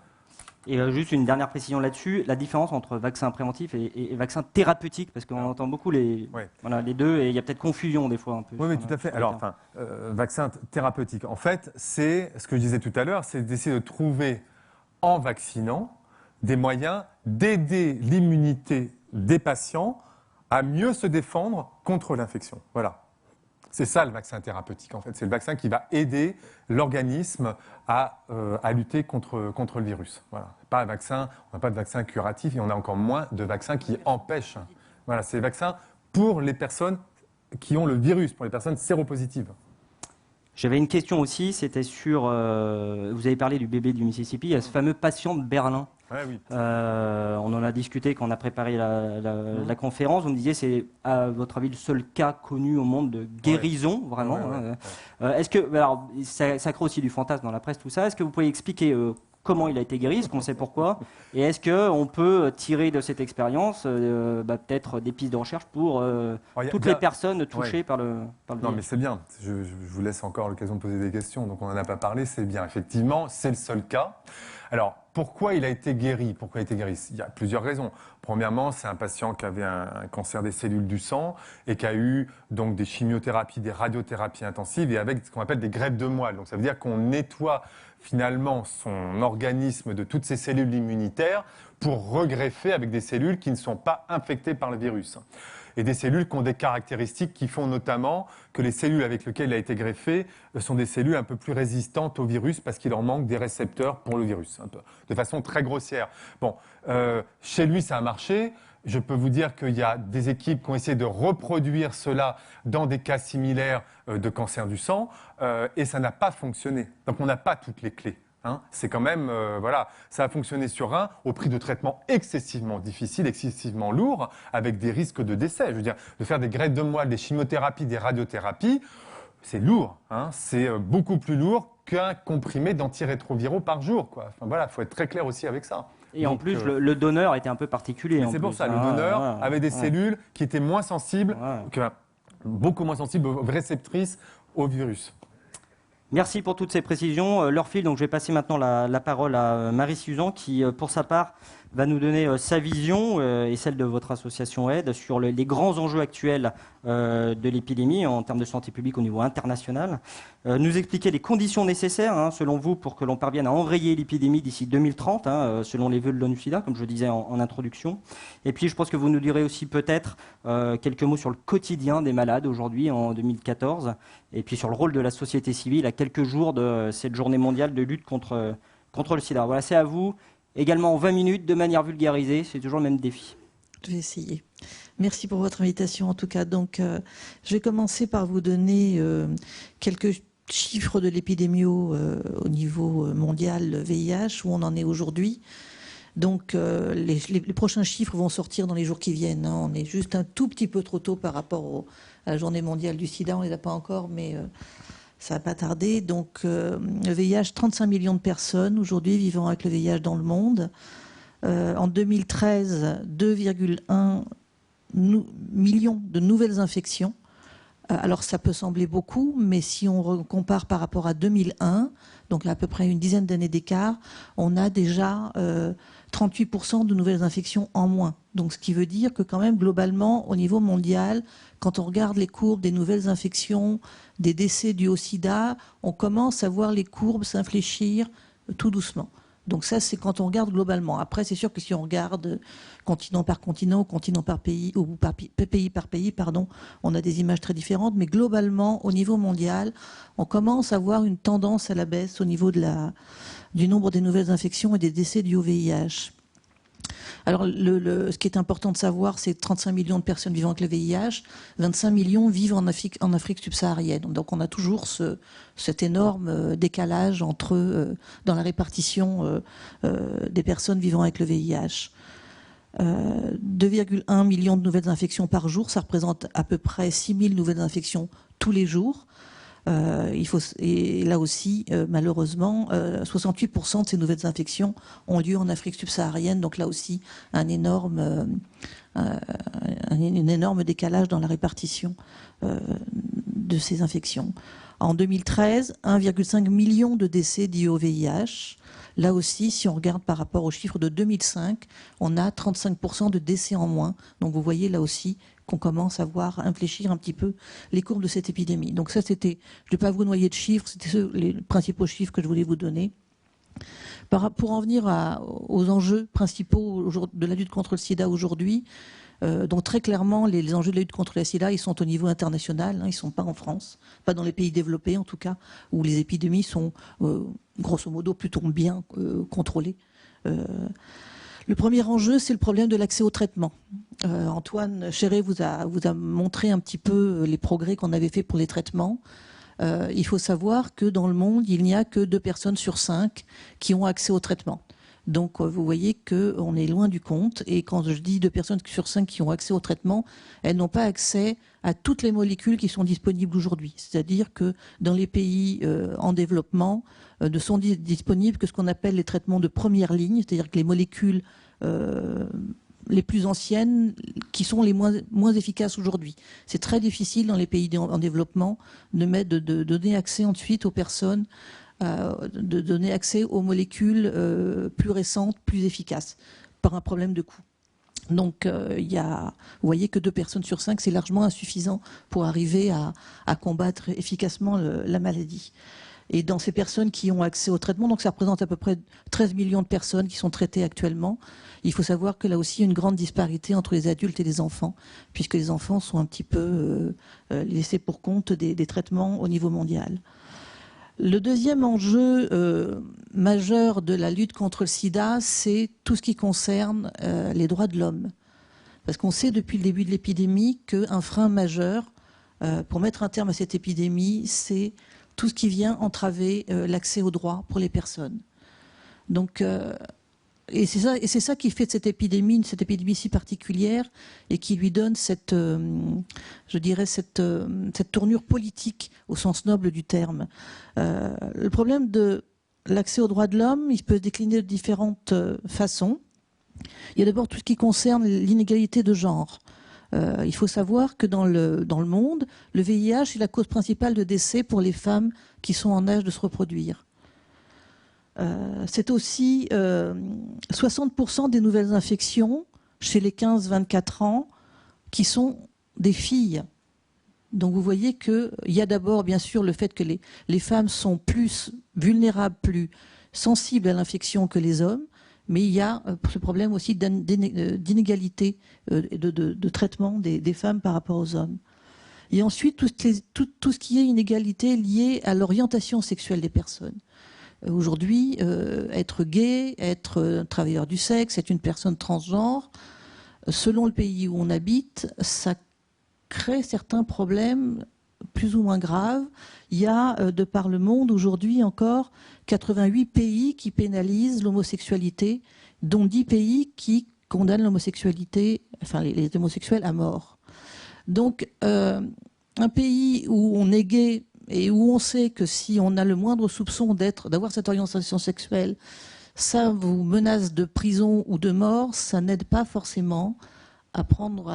Et juste une dernière précision là-dessus, la différence entre vaccin préventif et vaccin thérapeutique, parce qu'on entend beaucoup les deux, et il y a peut-être confusion des fois un peu. Oui, tout à fait. Alors, vaccin thérapeutique, en fait, c'est ce que je disais tout à l'heure, c'est d'essayer de trouver, en vaccinant, des moyens d'aider l'immunité des patients à mieux se défendre contre l'infection. Voilà. C'est ça le vaccin thérapeutique, en fait. C'est le vaccin qui va aider l'organisme à lutter contre le virus. Voilà. Pas un vaccin, on n'a pas de vaccin curatif et on a encore moins de vaccins qui empêchent. Voilà, c'est le vaccin pour les personnes qui ont le virus, pour les personnes séropositives. J'avais une question aussi, c'était sur... vous avez parlé du bébé du Mississippi, il y a ce fameux patient de Berlin. Ouais, oui. On en a discuté quand on a préparé la conférence. Vous me disiez, c'est à votre avis le seul cas connu au monde de guérison, vraiment. Est-ce que, alors, ça crée aussi du fantasme dans la presse, tout ça. Est-ce que vous pouvez expliquer comment il a été guéri, est-ce qu'on sait pourquoi, et est-ce qu'on peut tirer de cette expérience peut-être des pistes de recherche pour toutes les personnes touchées par le virus. Non, mais c'est bien. Je vous laisse encore l'occasion de poser des questions. Donc on n'en a pas parlé, c'est bien. Effectivement, c'est le seul cas. Alors, pourquoi il a été guéri? Il y a plusieurs raisons. Premièrement, c'est un patient qui avait un cancer des cellules du sang et qui a eu donc des chimiothérapies, des radiothérapies intensives et avec ce qu'on appelle des greffes de moelle. Donc ça veut dire qu'on nettoie finalement son organisme de toutes ces cellules immunitaires pour regreffer avec des cellules qui ne sont pas infectées par le virus. Et des cellules qui ont des caractéristiques qui font notamment que les cellules avec lesquelles il a été greffé sont des cellules un peu plus résistantes au virus parce qu'il leur manque des récepteurs pour le virus, un peu, de façon très grossière. Bon, chez lui, ça a marché. Je peux vous dire qu'il y a des équipes qui ont essayé de reproduire cela dans des cas similaires de cancer du sang et ça n'a pas fonctionné. Donc on n'a pas toutes les clés. Hein, c'est quand même, ça a fonctionné sur un au prix de traitements excessivement difficiles, excessivement lourds, avec des risques de décès. Je veux dire, de faire des greffes de moelle, des chimiothérapies, des radiothérapies, c'est lourd. Hein, c'est beaucoup plus lourd qu'un comprimé d'antirétroviraux par jour, quoi. Enfin, voilà, faut être très clair aussi avec ça. Et donc, en plus, le donneur était un peu particulier. C'est pour ça, le donneur avait des cellules qui étaient moins sensibles, beaucoup moins sensibles aux réceptrices au virus. Merci pour toutes ces précisions. L'heure file, donc je vais passer maintenant la parole à Marie Suzan qui, pour sa part, va nous donner sa vision et celle de votre association AIDE sur les grands enjeux actuels de l'épidémie en termes de santé publique au niveau international. Nous expliquer les conditions nécessaires, selon vous, pour que l'on parvienne à enrayer l'épidémie d'ici 2030, selon les vœux de l'ONU-SIDA, comme je le disais en introduction. Et puis, je pense que vous nous direz aussi peut-être quelques mots sur le quotidien des malades aujourd'hui, en 2014, et puis sur le rôle de la société civile à quelques jours de cette journée mondiale de lutte contre le sida. Voilà, c'est à vous. Également en 20 minutes, de manière vulgarisée, c'est toujours le même défi. Je vais essayer. Merci pour votre invitation en tout cas. Donc, je vais commencer par vous donner quelques chiffres de l'épidémie au niveau mondial VIH, où on en est aujourd'hui. Donc les prochains chiffres vont sortir dans les jours qui viennent. Hein. On est juste un tout petit peu trop tôt par rapport à la journée mondiale du sida, on ne les a pas encore, mais ça va pas tarder. Donc le VIH, 35 millions de personnes aujourd'hui vivant avec le VIH dans le monde. En 2013, 2,1 millions de nouvelles infections. Alors ça peut sembler beaucoup, mais si on compare par rapport à 2001, donc à peu près une dizaine d'années d'écart, on a déjà 38% de nouvelles infections en moins. Donc ce qui veut dire que quand même globalement au niveau mondial, quand on regarde les courbes des nouvelles infections, des décès dus au sida, on commence à voir les courbes s'infléchir tout doucement. Donc ça, c'est quand on regarde globalement. Après, c'est sûr que si on regarde continent par continent, continent par pays, ou pays par pays, pardon, on a des images très différentes. Mais globalement, au niveau mondial, on commence à voir une tendance à la baisse au niveau du nombre des nouvelles infections et des décès dus au VIH. Alors, ce qui est important de savoir, c'est 35 millions de personnes vivant avec le VIH, 25 millions vivent en Afrique subsaharienne. Donc, on a toujours cet énorme décalage dans la répartition des personnes vivant avec le VIH. 2,1 millions de nouvelles infections par jour, ça représente à peu près 6 000 nouvelles infections tous les jours. Et là aussi, malheureusement, 68% de ces nouvelles infections ont lieu en Afrique subsaharienne. Donc là aussi, un énorme décalage dans la répartition de ces infections. En 2013, 1,5 million de décès dus au VIH. Là aussi, si on regarde par rapport aux chiffres de 2005, on a 35% de décès en moins. Donc vous voyez là aussi qu'on commence à voir infléchir un petit peu les courbes de cette épidémie. Donc ça, c'était, je ne vais pas vous noyer de chiffres, c'était les principaux chiffres que je voulais vous donner. Pour en venir aux enjeux principaux de la lutte contre le sida aujourd'hui, donc très clairement, les enjeux de la lutte contre le sida, ils sont au niveau international, hein, ils ne sont pas en France, pas dans les pays développés en tout cas, où les épidémies sont grosso modo plutôt bien contrôlées. Le premier enjeu, c'est le problème de l'accès au traitement. Antoine Chéré vous a montré un petit peu les progrès qu'on avait fait pour les traitements. Il faut savoir que dans le monde, il n'y a que 2 personnes sur 5 qui ont accès au traitement. Donc vous voyez qu'on est loin du compte. Et quand je dis 2 personnes sur 5 qui ont accès au traitement, elles n'ont pas accès à toutes les molécules qui sont disponibles aujourd'hui. C'est-à-dire que dans les pays en développement, ne sont disponibles que ce qu'on appelle les traitements de première ligne, c'est-à-dire que les molécules les plus anciennes qui sont les moins efficaces aujourd'hui. C'est très difficile dans les pays en développement de donner accès ensuite aux personnes, de donner accès aux molécules plus récentes, plus efficaces, par un problème de coût. Donc, vous voyez que 2 personnes sur 5, c'est largement insuffisant pour arriver à combattre efficacement la maladie. Et dans ces personnes qui ont accès au traitement, donc ça représente à peu près 13 millions de personnes qui sont traitées actuellement. Il faut savoir que là aussi, il y a une grande disparité entre les adultes et les enfants, puisque les enfants sont un petit peu laissés pour compte des traitements au niveau mondial. Le deuxième enjeu majeur de la lutte contre le sida, c'est tout ce qui concerne les droits de l'homme. Parce qu'on sait depuis le début de l'épidémie qu'un frein majeur pour mettre un terme à cette épidémie, c'est tout ce qui vient entraver l'accès aux droits pour les personnes. Donc, et c'est ça qui fait de cette épidémie si particulière et qui lui donne cette tournure politique au sens noble du terme. Le problème de l'accès aux droits de l'homme, il peut se décliner de différentes façons. Il y a d'abord tout ce qui concerne l'inégalité de genre. Il faut savoir que dans le monde, le VIH est la cause principale de décès pour les femmes qui sont en âge de se reproduire. C'est aussi 60% des nouvelles infections chez les 15-24 ans qui sont des filles. Donc vous voyez qu'il y a d'abord bien sûr le fait que les femmes sont plus vulnérables, plus sensibles à l'infection que les hommes, mais il y a ce problème aussi d'inégalité de traitement des femmes par rapport aux hommes. Et ensuite, tout ce qui est inégalité liée à l'orientation sexuelle des personnes. Aujourd'hui, être gay, être travailleur du sexe, être une personne transgenre, selon le pays où on habite, ça crée certains problèmes plus ou moins graves. Il y a, de par le monde, aujourd'hui encore, 88 pays qui pénalisent l'homosexualité, dont 10 pays qui condamnent l'homosexualité, enfin les homosexuels à mort. Donc, un pays où on est gay et où on sait que si on a le moindre soupçon d'avoir cette orientation sexuelle, ça vous menace de prison ou de mort, ça n'aide pas forcément à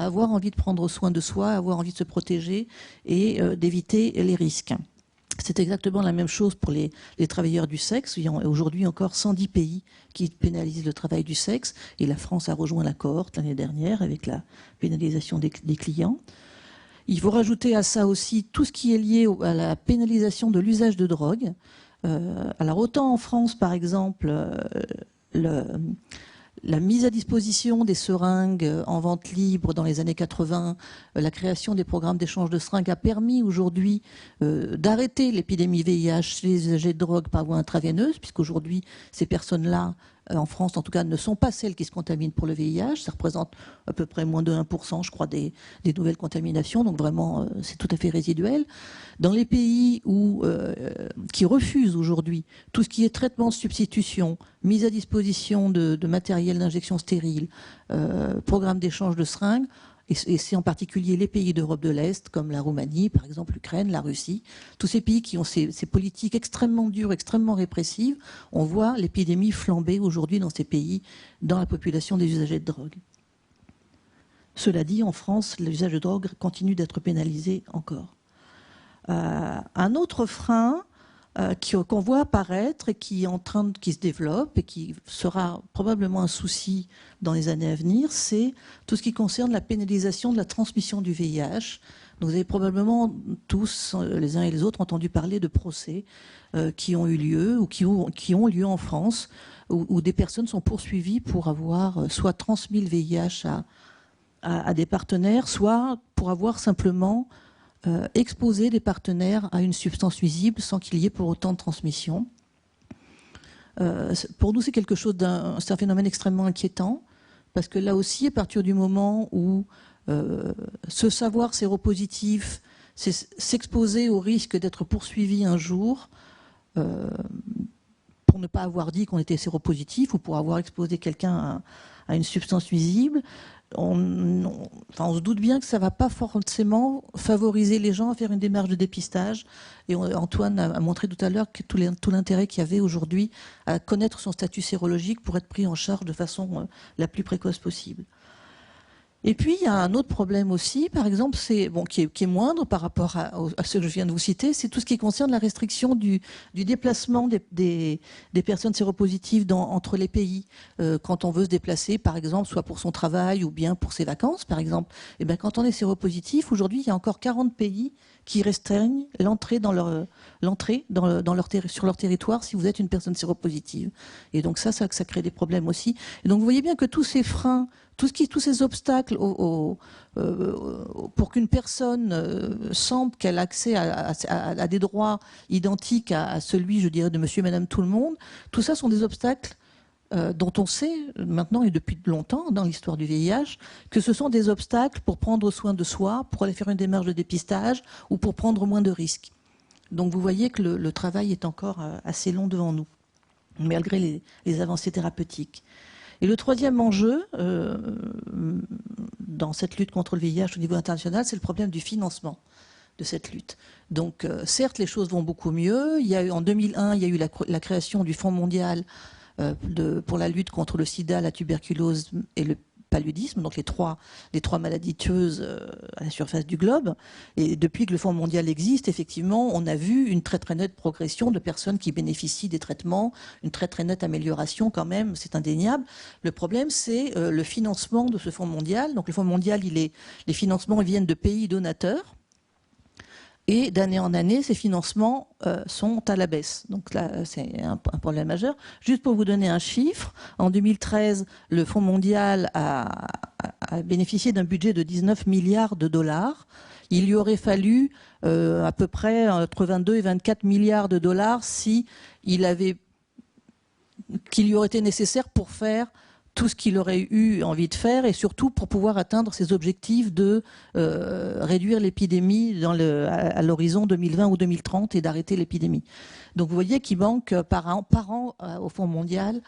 avoir envie de prendre soin de soi, à avoir envie de se protéger et d'éviter les risques. C'est exactement la même chose pour les travailleurs du sexe. Il y a aujourd'hui encore 110 pays qui pénalisent le travail du sexe, et la France a rejoint la cohorte l'année dernière avec la pénalisation des clients. Il faut rajouter à ça aussi tout ce qui est lié à la pénalisation de l'usage de drogue. Alors autant en France, par exemple, la mise à disposition des seringues en vente libre dans les années 80, la création des programmes d'échange de seringues a permis aujourd'hui d'arrêter l'épidémie VIH chez les usagers de drogue par voie intraveineuse, puisqu'aujourd'hui, ces personnes-là, en France en tout cas, ne sont pas celles qui se contaminent pour le VIH. Ça représente à peu près moins de 1%, je crois, des nouvelles contaminations. Donc vraiment, c'est tout à fait résiduel. Dans les pays qui refusent aujourd'hui tout ce qui est traitement de substitution, mise à disposition de matériel d'injection stérile, programme d'échange de seringues, et c'est en particulier les pays d'Europe de l'Est, comme la Roumanie, par exemple l'Ukraine, la Russie, tous ces pays qui ont ces politiques extrêmement dures, extrêmement répressives, on voit l'épidémie flamber aujourd'hui dans ces pays, dans la population des usagers de drogue. Cela dit, en France, l'usage de drogue continue d'être pénalisé encore. Un autre frein qu'on voit apparaître et qui se développe et qui sera probablement un souci dans les années à venir, c'est tout ce qui concerne la pénalisation de la transmission du VIH. Donc vous avez probablement tous, les uns et les autres, entendu parler de procès qui ont eu lieu ou qui ont lieu en France, où des personnes sont poursuivies pour avoir soit transmis le VIH à des partenaires, soit pour avoir simplement exposer des partenaires à une substance nuisible sans qu'il y ait pour autant de transmission. Pour nous, c'est c'est un phénomène extrêmement inquiétant, parce que là aussi, à partir du moment où se savoir séropositif, c'est s'exposer au risque d'être poursuivi un jour pour ne pas avoir dit qu'on était séropositif ou pour avoir exposé quelqu'un à une substance nuisible, on se doute bien que ça ne va pas forcément favoriser les gens à faire une démarche de dépistage. Et Antoine a montré tout à l'heure tout l'intérêt qu'il y avait aujourd'hui à connaître son statut sérologique pour être pris en charge de façon la plus précoce possible. Et puis, il y a un autre problème aussi, par exemple, qui est moindre par rapport à ce que je viens de vous citer, c'est tout ce qui concerne la restriction du déplacement des personnes séropositives entre les pays. Quand on veut se déplacer, par exemple, soit pour son travail ou bien pour ses vacances, par exemple, et bien, quand on est séropositif, aujourd'hui, il y a encore 40 pays qui restreignent l'entrée sur leur territoire si vous êtes une personne séropositive. Et donc ça crée des problèmes aussi. Et donc vous voyez bien que tous ces freins, tous ces obstacles pour qu'une personne sente qu'elle a accès à des droits identiques à celui, je dirais, de monsieur et madame tout le monde, tout ça sont des obstacles dont on sait maintenant et depuis longtemps dans l'histoire du VIH que ce sont des obstacles pour prendre soin de soi, pour aller faire une démarche de dépistage ou pour prendre moins de risques. Donc vous voyez que le travail est encore assez long devant nous, malgré les avancées thérapeutiques. Et le troisième enjeu dans cette lutte contre le VIH au niveau international, c'est le problème du financement de cette lutte. Donc certes, les choses vont beaucoup mieux. En 2001, il y a eu la création du Fonds mondial pour la lutte contre le sida, la tuberculose et le paludisme, donc les trois maladies tueuses à la surface du globe. Et depuis que le Fonds mondial existe, effectivement, on a vu une très très nette progression de personnes qui bénéficient des traitements, une très très nette amélioration quand même, c'est indéniable. Le problème, c'est le financement de ce Fonds mondial. Donc le Fonds mondial, les financements viennent de pays donateurs. Et d'année en année, ces financements sont à la baisse. Donc là, c'est un problème majeur. Juste pour vous donner un chiffre, en 2013, le Fonds mondial a bénéficié d'un budget de 19 milliards de dollars. Il lui aurait fallu à peu près entre 22 et 24 milliards de dollars qu'il lui aurait été nécessaire pour tout ce qu'il aurait eu envie de faire, et surtout pour pouvoir atteindre ses objectifs de réduire l'épidémie à l'horizon 2020 ou 2030 et d'arrêter l'épidémie. Donc vous voyez qu'il manque par an au Fonds mondial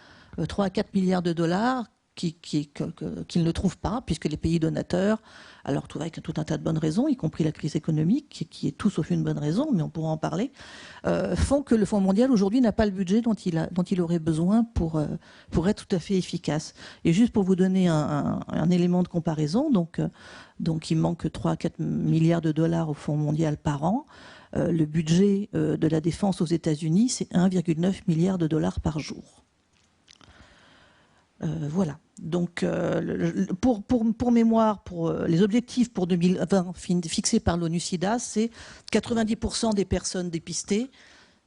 3 à 4 milliards de dollars qu'ils ne trouvent pas, puisque les pays donateurs, alors avec tout un tas de bonnes raisons, y compris la crise économique, qui est tout sauf une bonne raison, mais on pourra en parler, font que le Fonds mondial aujourd'hui n'a pas le budget dont il aurait besoin pour être tout à fait efficace. Et juste pour vous donner un élément de comparaison, donc il manque 3 à 4 milliards de dollars au Fonds mondial par an. Le budget de la défense aux États-Unis, c'est 1,9 milliard de dollars par jour. Voilà. Donc, pour mémoire, pour les objectifs pour 2020 fixés par l'ONU-SIDA, c'est 90% des personnes dépistées,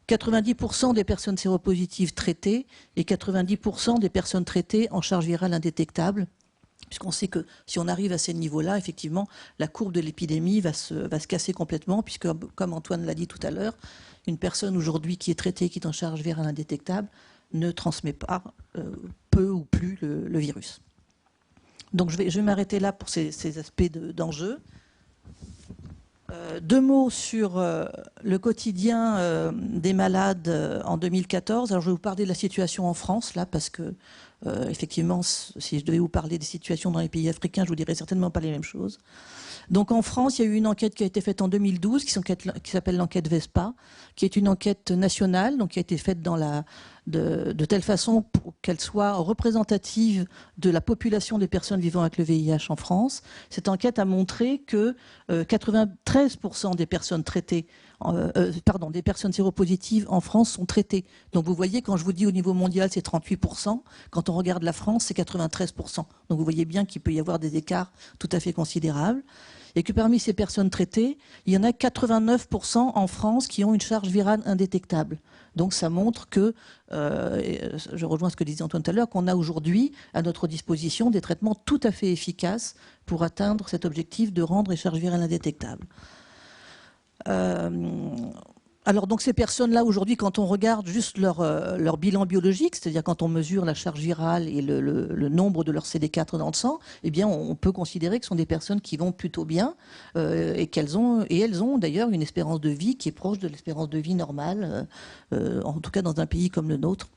90% des personnes séropositives traitées et 90% des personnes traitées en charge virale indétectable. Puisqu'on sait que si on arrive à ces niveaux-là, effectivement, la courbe de l'épidémie va se casser complètement, puisque, comme Antoine l'a dit tout à l'heure, une personne aujourd'hui qui est traitée, qui est en charge virale indétectable, ne transmet pas peu ou plus le virus. Donc je vais m'arrêter là pour ces aspects d'enjeu. 2 mots sur le quotidien des malades en 2014. Alors je vais vous parler de la situation en France, là, parce que effectivement, si je devais vous parler des situations dans les pays africains, je vous dirais certainement pas les mêmes choses. Donc en France, il y a eu une enquête qui a été faite en 2012, qui s'appelle l'enquête VESPA, qui est une enquête nationale, donc qui a été faite de telle façon qu'elle soit représentative de la population des personnes vivant avec le VIH en France. Cette enquête a montré que 93% des personnes traitées, des personnes séropositives en France sont traitées. Donc vous voyez, quand je vous dis au niveau mondial, c'est 38%, quand on regarde la France, c'est 93%. Donc vous voyez bien qu'il peut y avoir des écarts tout à fait considérables. Et que parmi ces personnes traitées, il y en a 89% en France qui ont une charge virale indétectable. Donc ça montre que, je rejoins ce que disait Antoine tout à l'heure, qu'on a aujourd'hui à notre disposition des traitements tout à fait efficaces pour atteindre cet objectif de rendre les charges virales indétectables. Alors donc ces personnes-là, aujourd'hui, quand on regarde juste leur bilan biologique, c'est-à-dire quand on mesure la charge virale et le nombre de leur CD4 dans le sang, eh bien on peut considérer que ce sont des personnes qui vont plutôt bien et elles ont d'ailleurs une espérance de vie qui est proche de l'espérance de vie normale, en tout cas dans un pays comme le nôtre.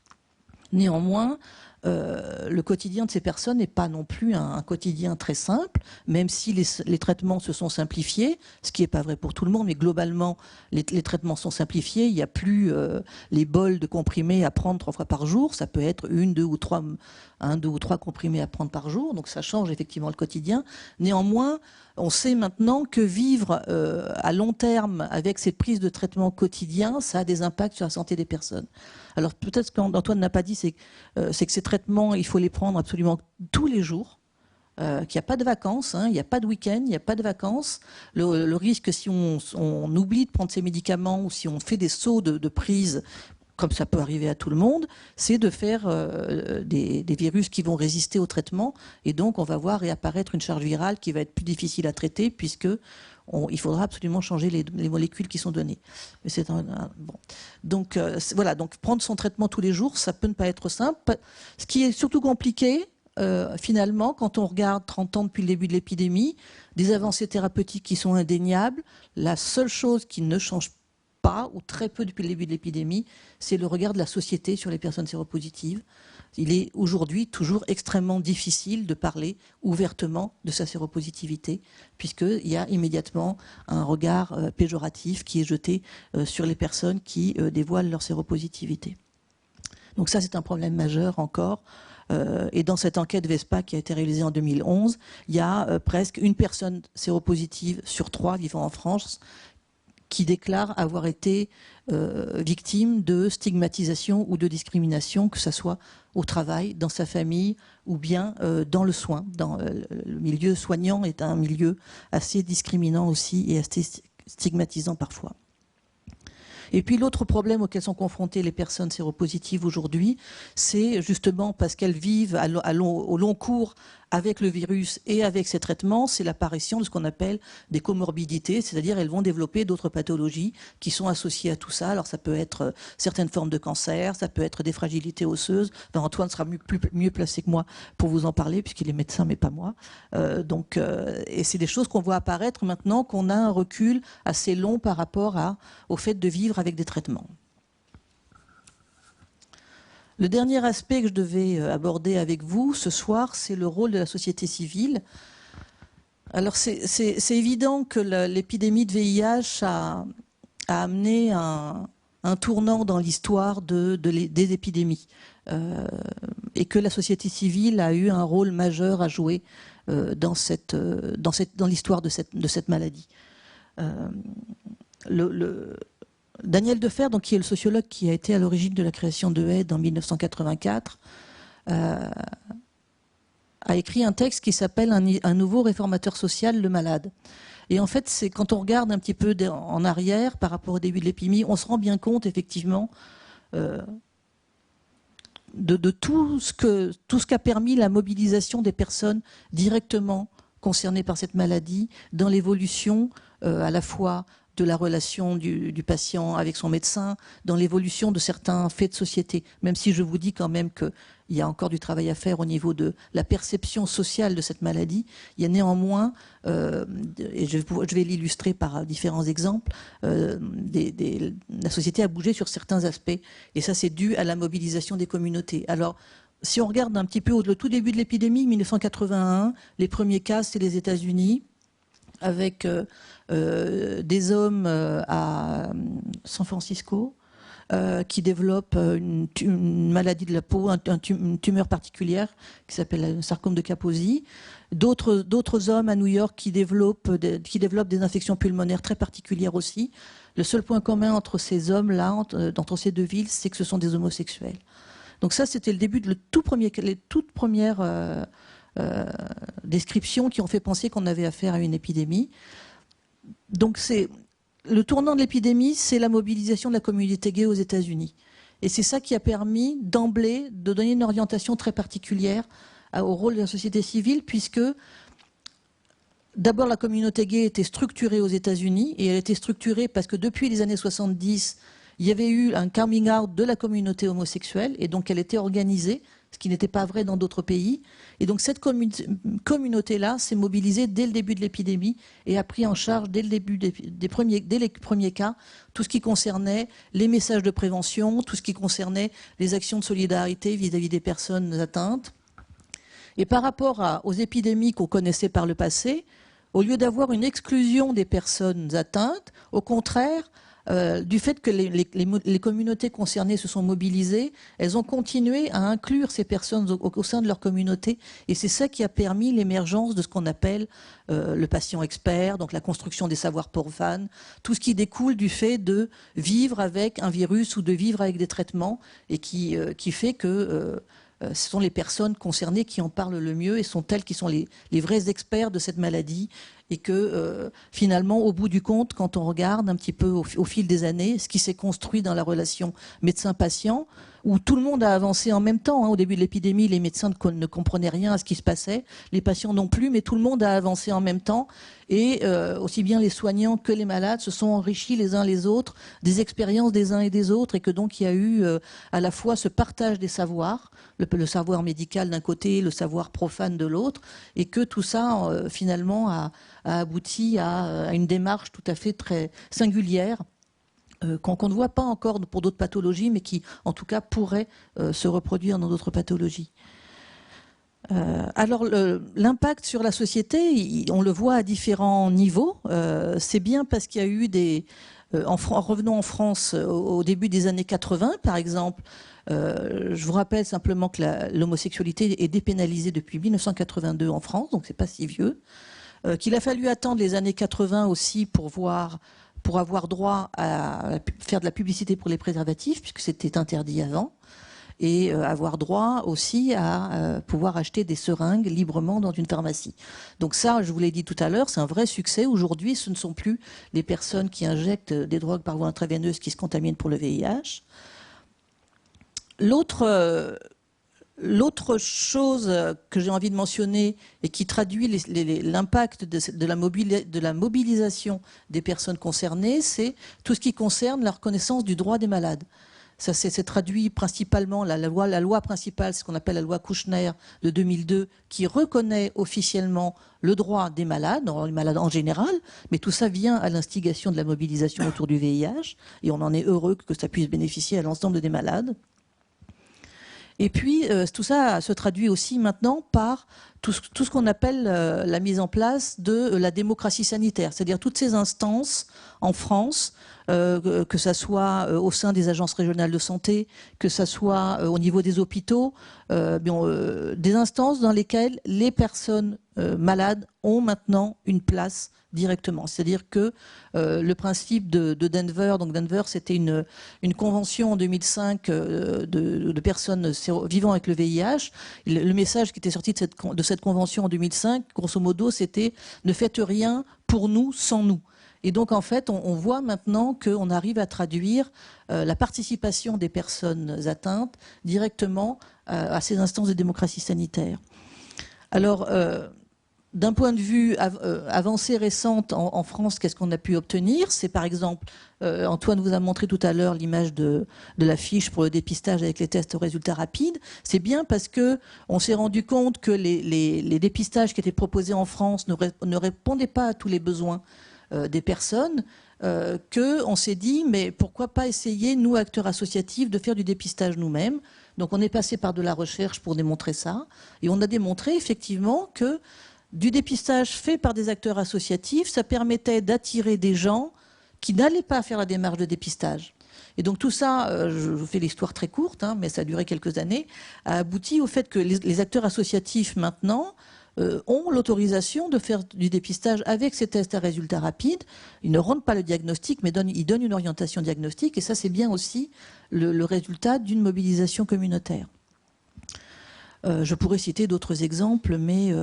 Néanmoins, le quotidien de ces personnes n'est pas non plus un quotidien très simple, même si les traitements se sont simplifiés, ce qui n'est pas vrai pour tout le monde, mais globalement, les traitements sont simplifiés. Il n'y a plus les bols de comprimés à prendre 3 fois par jour. Ça peut être 1, 2 ou 3 comprimés à prendre par jour. Donc ça change effectivement le quotidien. Néanmoins, on sait maintenant que vivre à long terme avec cette prise de traitement quotidien, ça a des impacts sur la santé des personnes. Alors peut-être ce qu'Antoine n'a pas dit, c'est que ces traitements, il faut les prendre absolument tous les jours, qu'il n'y a pas de vacances, il n'y a pas de week-end, il n'y a pas de vacances. Le risque, si on oublie de prendre ces médicaments ou si on fait des sauts de prise, comme ça peut arriver à tout le monde, c'est de faire des virus qui vont résister au traitement, et donc on va voir réapparaître une charge virale qui va être plus difficile à traiter, puisque il faudra absolument changer les molécules qui sont données. Mais c'est bon. Donc voilà, donc prendre son traitement tous les jours, ça peut ne pas être simple. Ce qui est surtout compliqué, finalement, quand on regarde 30 ans depuis le début de l'épidémie, des avancées thérapeutiques qui sont indéniables, la seule chose qui ne change pas, ou très peu depuis le début de l'épidémie, c'est le regard de la société sur les personnes séropositives. Il est aujourd'hui toujours extrêmement difficile de parler ouvertement de sa séropositivité, puisqu'il y a immédiatement un regard péjoratif qui est jeté sur les personnes qui dévoilent leur séropositivité. Donc ça, c'est un problème majeur encore. Et dans cette enquête VESPA qui a été réalisée en 2011, il y a presque une personne séropositive sur 3 vivant en France qui déclare avoir été victime de stigmatisation ou de discrimination, que ce soit au travail, dans sa famille ou bien dans le soin. Le milieu soignant est un milieu assez discriminant aussi et assez stigmatisant parfois. Et puis l'autre problème auquel sont confrontées les personnes séropositives aujourd'hui, c'est justement parce qu'elles vivent au long cours avec le virus et avec ces traitements, c'est l'apparition de ce qu'on appelle des comorbidités, c'est-à-dire elles vont développer d'autres pathologies qui sont associées à tout ça. Alors ça peut être certaines formes de cancer, ça peut être des fragilités osseuses. Enfin, Antoine sera mieux placé que moi pour vous en parler, puisqu'il est médecin, mais pas moi. Et c'est des choses qu'on voit apparaître maintenant qu'on a un recul assez long par rapport au fait de vivre avec des traitements. Le dernier aspect que je devais aborder avec vous ce soir, c'est le rôle de la société civile. Alors c'est évident que l'épidémie de VIH a amené un tournant dans l'histoire des épidémies et que la société civile a eu un rôle majeur à jouer dans l'histoire de cette maladie. Daniel Defer, donc, qui est le sociologue qui a été à l'origine de la création de AIDE en 1984, a écrit un texte qui s'appelle un nouveau réformateur social, le malade. Et en fait, c'est quand on regarde un petit peu en arrière par rapport au début de l'épidémie, on se rend bien compte effectivement de tout ce qu'a permis la mobilisation des personnes directement concernées par cette maladie dans l'évolution à la fois de la relation du patient avec son médecin, dans l'évolution de certains faits de société, même si je vous dis quand même qu'il y a encore du travail à faire au niveau de la perception sociale de cette maladie. Il y a néanmoins, et je vais l'illustrer par différents exemples, la société a bougé sur certains aspects, et ça c'est dû à la mobilisation des communautés. Alors, si on regarde un petit peu le tout début de l'épidémie, 1981, les premiers cas, c'est les États-Unis, avec des hommes à San Francisco qui développent une maladie de la peau, une tumeur particulière qui s'appelle le sarcome de Kaposi. D'autres hommes à New York qui développent des infections pulmonaires très particulières aussi. Le seul point commun entre ces hommes-là, entre ces deux villes, c'est que ce sont des homosexuels. Donc ça, c'était le début de les toutes premières descriptions qui ont fait penser qu'on avait affaire à une épidémie. Donc le tournant de l'épidémie, c'est la mobilisation de la communauté gay aux États-Unis. Et c'est ça qui a permis d'emblée de donner une orientation très particulière au rôle de la société civile, puisque d'abord la communauté gay était structurée aux États-Unis, et elle était structurée parce que depuis les années 70, il y avait eu un coming out de la communauté homosexuelle, et donc elle était organisée, ce qui n'était pas vrai dans d'autres pays. Et donc cette communauté-là s'est mobilisée dès le début de l'épidémie et a pris en charge dès les premiers cas tout ce qui concernait les messages de prévention, tout ce qui concernait les actions de solidarité vis-à-vis des personnes atteintes. Et par rapport aux épidémies qu'on connaissait par le passé, au lieu d'avoir une exclusion des personnes atteintes, au contraire, du fait que les communautés concernées se sont mobilisées, elles ont continué à inclure ces personnes au sein de leur communauté, et c'est ça qui a permis l'émergence de ce qu'on appelle le patient expert, donc la construction des savoirs profanes, tout ce qui découle du fait de vivre avec un virus ou de vivre avec des traitements, et qui fait que ce sont les personnes concernées qui en parlent le mieux et sont elles qui sont les vrais experts de cette maladie, et que finalement, au bout du compte, quand on regarde un petit peu au fil des années, ce qui s'est construit dans la relation médecin-patient, où tout le monde a avancé en même temps. Au début de l'épidémie, les médecins ne comprenaient rien à ce qui se passait, les patients non plus, mais tout le monde a avancé en même temps. Et aussi bien les soignants que les malades se sont enrichis les uns les autres des expériences des uns et des autres, et que donc il y a eu à la fois ce partage des savoirs, le savoir médical d'un côté, le savoir profane de l'autre, et que tout ça finalement a abouti à une démarche tout à fait très singulière, qu'on ne voit pas encore pour d'autres pathologies, mais qui, en tout cas, pourrait se reproduire dans d'autres pathologies. Alors, l'impact sur la société, on le voit à différents niveaux. C'est bien parce qu'il y a eu revenons en France au début des années 80, par exemple. Je vous rappelle simplement que l'homosexualité est dépénalisée depuis 1982 en France, donc c'est pas si vieux. Qu'il a fallu attendre les années 80 aussi pour avoir droit à faire de la publicité pour les préservatifs, puisque c'était interdit avant, et avoir droit aussi à pouvoir acheter des seringues librement dans une pharmacie. Donc ça, je vous l'ai dit tout à l'heure, c'est un vrai succès. Aujourd'hui, ce ne sont plus les personnes qui injectent des drogues par voie intraveineuse qui se contaminent pour le VIH. L'autre chose que j'ai envie de mentionner et qui traduit l'impact de la mobilisation des personnes concernées, c'est tout ce qui concerne la reconnaissance du droit des malades. Ça s'est traduit principalement, la loi principale, ce qu'on appelle la loi Kouchner de 2002, qui reconnaît officiellement le droit des malades, les malades en général, mais tout ça vient à l'instigation de la mobilisation autour du VIH, et on en est heureux que ça puisse bénéficier à l'ensemble des malades. Et puis, tout ça se traduit aussi maintenant par tout ce qu'on appelle la mise en place de la démocratie sanitaire, c'est-à-dire toutes ces instances en France, que ça soit au sein des agences régionales de santé, que ça soit au niveau des hôpitaux, des instances dans lesquelles les personnes malades ont maintenant une place directement. C'est-à-dire que le principe de Denver, donc Denver, c'était une convention en 2005 de personnes vivant avec le VIH. Le message qui était sorti de cette convention en 2005, grosso modo, c'était « ne faites rien pour nous sans nous ». Et donc, en fait, on voit maintenant qu'on arrive à traduire la participation des personnes atteintes directement à ces instances de démocratie sanitaire. Alors, d'un point de vue avancée récente en France, qu'est-ce qu'on a pu obtenir? C'est par exemple, Antoine vous a montré tout à l'heure l'image de la fiche pour le dépistage avec les tests aux résultats rapides. C'est bien parce qu'on s'est rendu compte que les dépistages qui étaient proposés en France ne répondaient pas à tous les besoins des personnes, qu'on s'est dit, mais pourquoi pas essayer, nous, acteurs associatifs, de faire du dépistage nous-mêmes. Donc on est passé par de la recherche pour démontrer ça. Et on a démontré effectivement que du dépistage fait par des acteurs associatifs, ça permettait d'attirer des gens qui n'allaient pas faire la démarche de dépistage. Et donc tout ça, je vous fais l'histoire très courte, mais ça a duré quelques années, a abouti au fait que les acteurs associatifs maintenant ont l'autorisation de faire du dépistage avec ces tests à résultats rapides. Ils ne rendent pas le diagnostic, mais ils donnent une orientation diagnostique. Et ça, c'est bien aussi le résultat d'une mobilisation communautaire. Je pourrais citer d'autres exemples, mais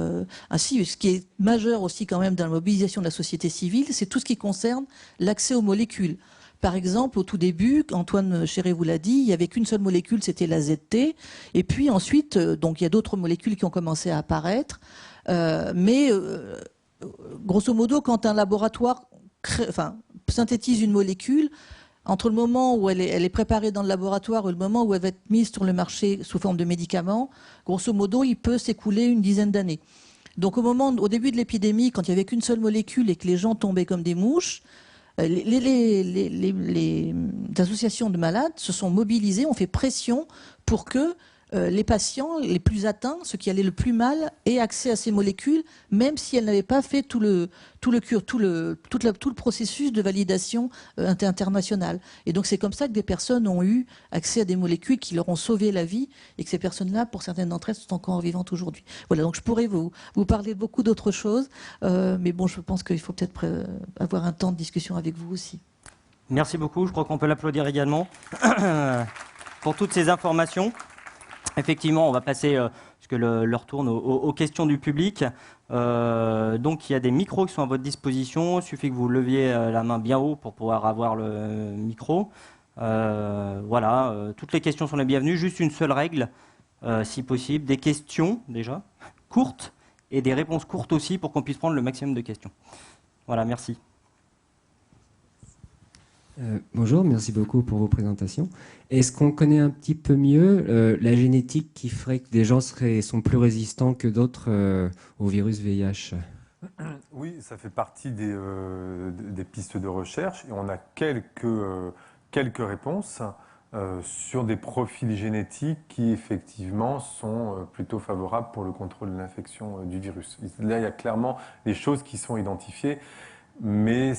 ainsi, ce qui est majeur aussi quand même dans la mobilisation de la société civile, c'est tout ce qui concerne l'accès aux molécules. Par exemple, au tout début, Antoine Chéré vous l'a dit, il n'y avait qu'une seule molécule, c'était la ZT. Et puis ensuite, donc il y a d'autres molécules qui ont commencé à apparaître. Grosso modo, quand un laboratoire synthétise une molécule, entre le moment où elle est préparée dans le laboratoire et le moment où elle va être mise sur le marché sous forme de médicament, grosso modo, il peut s'écouler une dizaine d'années. Donc au début de l'épidémie, quand il n'y avait qu'une seule molécule et que les gens tombaient comme des mouches, les associations de malades se sont mobilisées, ont fait pression pour que les patients les plus atteints, ceux qui allaient le plus mal, aient accès à ces molécules, même si elles n'avaient pas fait tout le processus de validation internationale. Et donc c'est comme ça que des personnes ont eu accès à des molécules qui leur ont sauvé la vie et que ces personnes-là, pour certaines d'entre elles, sont encore vivantes aujourd'hui. Voilà, donc je pourrais vous parler de beaucoup d'autres choses, mais bon, je pense qu'il faut peut-être avoir un temps de discussion avec vous aussi. Merci beaucoup, je crois qu'on peut l'applaudir également pour toutes ces informations. Effectivement, on va passer, parce que l'heure tourne, aux questions du public. Donc, il y a des micros qui sont à votre disposition. Il suffit que vous leviez la main bien haut pour pouvoir avoir le micro. Voilà, toutes les questions sont les bienvenues. Juste une seule règle, si possible, des questions déjà courtes et des réponses courtes aussi pour qu'on puisse prendre le maximum de questions. Voilà, merci. Bonjour, merci beaucoup pour vos présentations. Est-ce qu'on connaît un petit peu mieux la génétique qui ferait que des gens sont plus résistants que d'autres au virus VIH? Oui, ça fait partie des pistes de recherche et on a quelques réponses sur des profils génétiques qui effectivement sont plutôt favorables pour le contrôle de l'infection du virus. Là, il y a clairement des choses qui sont identifiées. Mais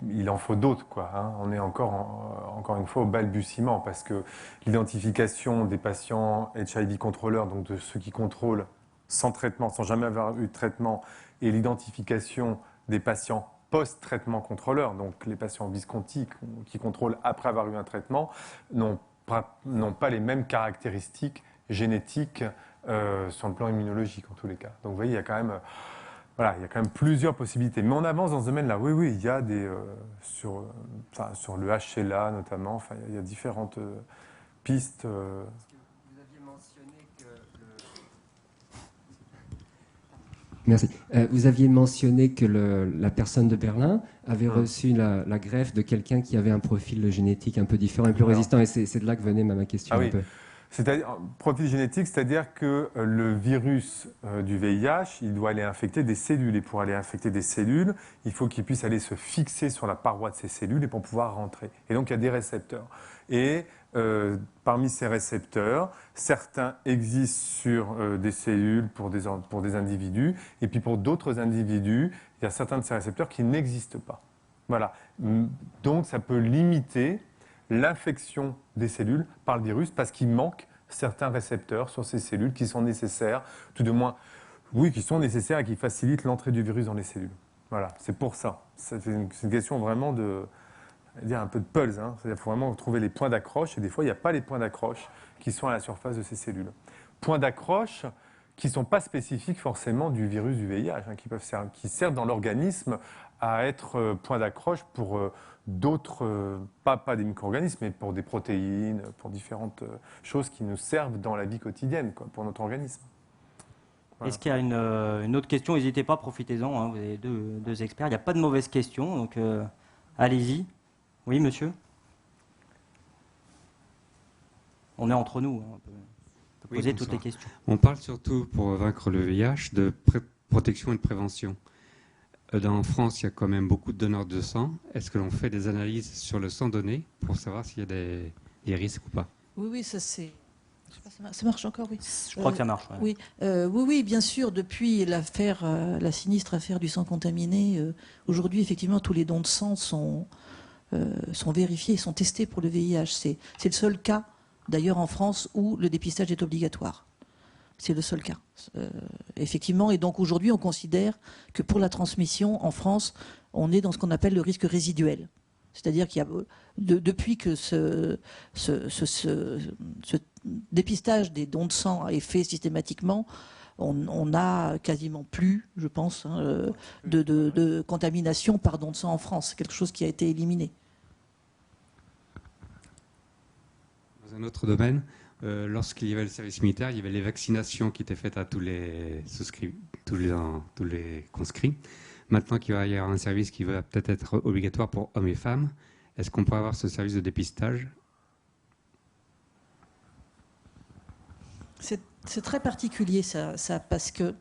il en faut d'autres, quoi. On est encore une fois au balbutiement parce que l'identification des patients HIV contrôleurs, donc de ceux qui contrôlent sans traitement, sans jamais avoir eu de traitement, et l'identification des patients post-traitement contrôleurs, donc les patients Visconti qui contrôlent après avoir eu un traitement, n'ont pas les mêmes caractéristiques génétiques sur le plan immunologique en tous les cas. Donc vous voyez, il y a quand même plusieurs possibilités. Mais on avance dans ce domaine-là. Oui, il y a sur le HLA notamment, il y a différentes pistes. Vous aviez mentionné que Merci. Vous aviez mentionné que la personne de Berlin avait reçu la greffe de quelqu'un qui avait un profil génétique un peu différent et plus résistant, et c'est de là que venait ma question. Ah oui. Un peu. C'est-à-dire, profil génétique, c'est-à-dire que le virus du VIH, il doit aller infecter des cellules. Et pour aller infecter des cellules, il faut qu'il puisse aller se fixer sur la paroi de ces cellules et pour pouvoir rentrer. Et donc, il y a des récepteurs. Et parmi ces récepteurs, certains existent sur des cellules pour des individus. Et puis pour d'autres individus, il y a certains de ces récepteurs qui n'existent pas. Voilà. Donc, ça peut limiter l'infection des cellules par le virus parce qu'il manque certains récepteurs sur ces cellules qui sont nécessaires, tout de moins, oui, qui sont nécessaires et qui facilitent l'entrée du virus dans les cellules. Voilà, c'est pour ça. C'est une question vraiment de, dire un peu de pulse. Hein. Il faut vraiment trouver les points d'accroche et des fois, il n'y a pas les points d'accroche qui sont à la surface de ces cellules. Points d'accroche qui ne sont pas spécifiques forcément du virus du VIH, hein, qui servent dans l'organisme à être point d'accroche pour d'autres, pas des micro-organismes, mais pour des protéines, pour différentes choses qui nous servent dans la vie quotidienne, quoi, pour notre organisme. Voilà. Est-ce qu'il y a une autre question? N'hésitez pas, profitez-en, hein, vous avez deux experts. Il n'y a pas de mauvaises questions, donc allez-y. Oui, monsieur? On est entre nous, hein, on peut poser toutes les questions. On parle surtout, pour vaincre le VIH, de protection et de prévention. En France, il y a quand même beaucoup de donneurs de sang. Est-ce que l'on fait des analyses sur le sang donné pour savoir s'il y a des risques ou pas? Oui, ça c'est... Ça marche encore, oui. Je crois que ça marche. Ouais. Oui, bien sûr. Depuis la sinistre affaire du sang contaminé, aujourd'hui, effectivement, tous les dons de sang sont vérifiés, sont testés pour le VIH. C'est le seul cas, d'ailleurs, en France, où le dépistage est obligatoire. C'est le seul cas, effectivement. Et donc aujourd'hui, on considère que pour la transmission, en France, on est dans ce qu'on appelle le risque résiduel. C'est-à-dire qu'il y a, depuis que ce dépistage des dons de sang est fait systématiquement, on n'a quasiment plus, je pense, hein, de contamination par don de sang en France. C'est quelque chose qui a été éliminé. Dans un autre domaine, lorsqu'il y avait le service militaire, il y avait les vaccinations qui étaient faites à tous les souscrits, tous les conscrits. Maintenant qu'il va y avoir un service qui va peut-être être obligatoire pour hommes et femmes, est-ce qu'on pourrait avoir ce service de dépistage? C'est très particulier ça parce que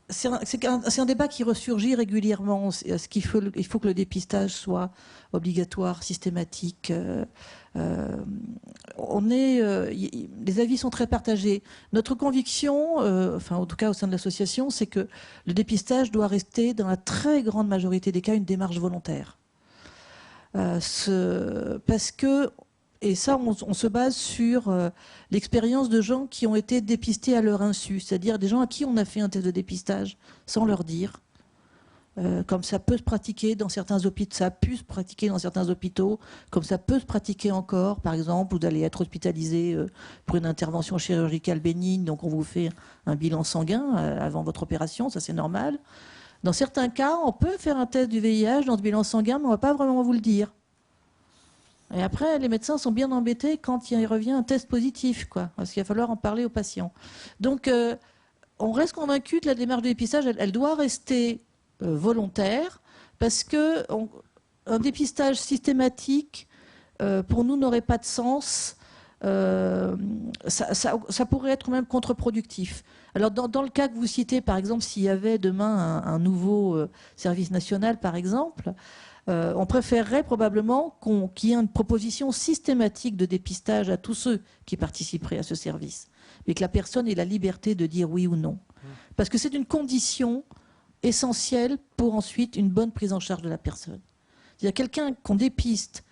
c'est un débat qui ressurgit régulièrement. Il faut que le dépistage soit obligatoire, systématique. Les avis sont très partagés. Notre conviction, enfin en tout cas au sein de l'association, c'est que le dépistage doit rester dans la très grande majorité des cas une démarche volontaire. Parce que, et ça on se base sur l'expérience de gens qui ont été dépistés à leur insu, c'est-à-dire des gens à qui on a fait un test de dépistage sans leur dire. Comme ça peut se pratiquer dans certains hôpitaux, ça a pu se pratiquer dans certains hôpitaux, comme ça peut se pratiquer encore, par exemple, vous allez être hospitalisé pour une intervention chirurgicale bénigne, donc on vous fait un bilan sanguin avant votre opération, ça c'est normal. Dans certains cas, on peut faire un test du VIH dans ce bilan sanguin, mais on ne va pas vraiment vous le dire. Et après, les médecins sont bien embêtés quand il revient un test positif, quoi, parce qu'il va falloir en parler aux patients. Donc, on reste convaincu que la démarche de dépistage, elle doit rester volontaire, parce que un dépistage systématique, pour nous, n'aurait pas de sens. Ça pourrait être même contre-productif. Alors, dans le cas que vous citez, par exemple, s'il y avait demain un nouveau service national, par exemple, on préférerait probablement qu'il y ait une proposition systématique de dépistage à tous ceux qui participeraient à ce service, mais que la personne ait la liberté de dire oui ou non. Parce que c'est une condition essentielle pour ensuite une bonne prise en charge de la personne. C'est-à-dire quelqu'un qu'on dépiste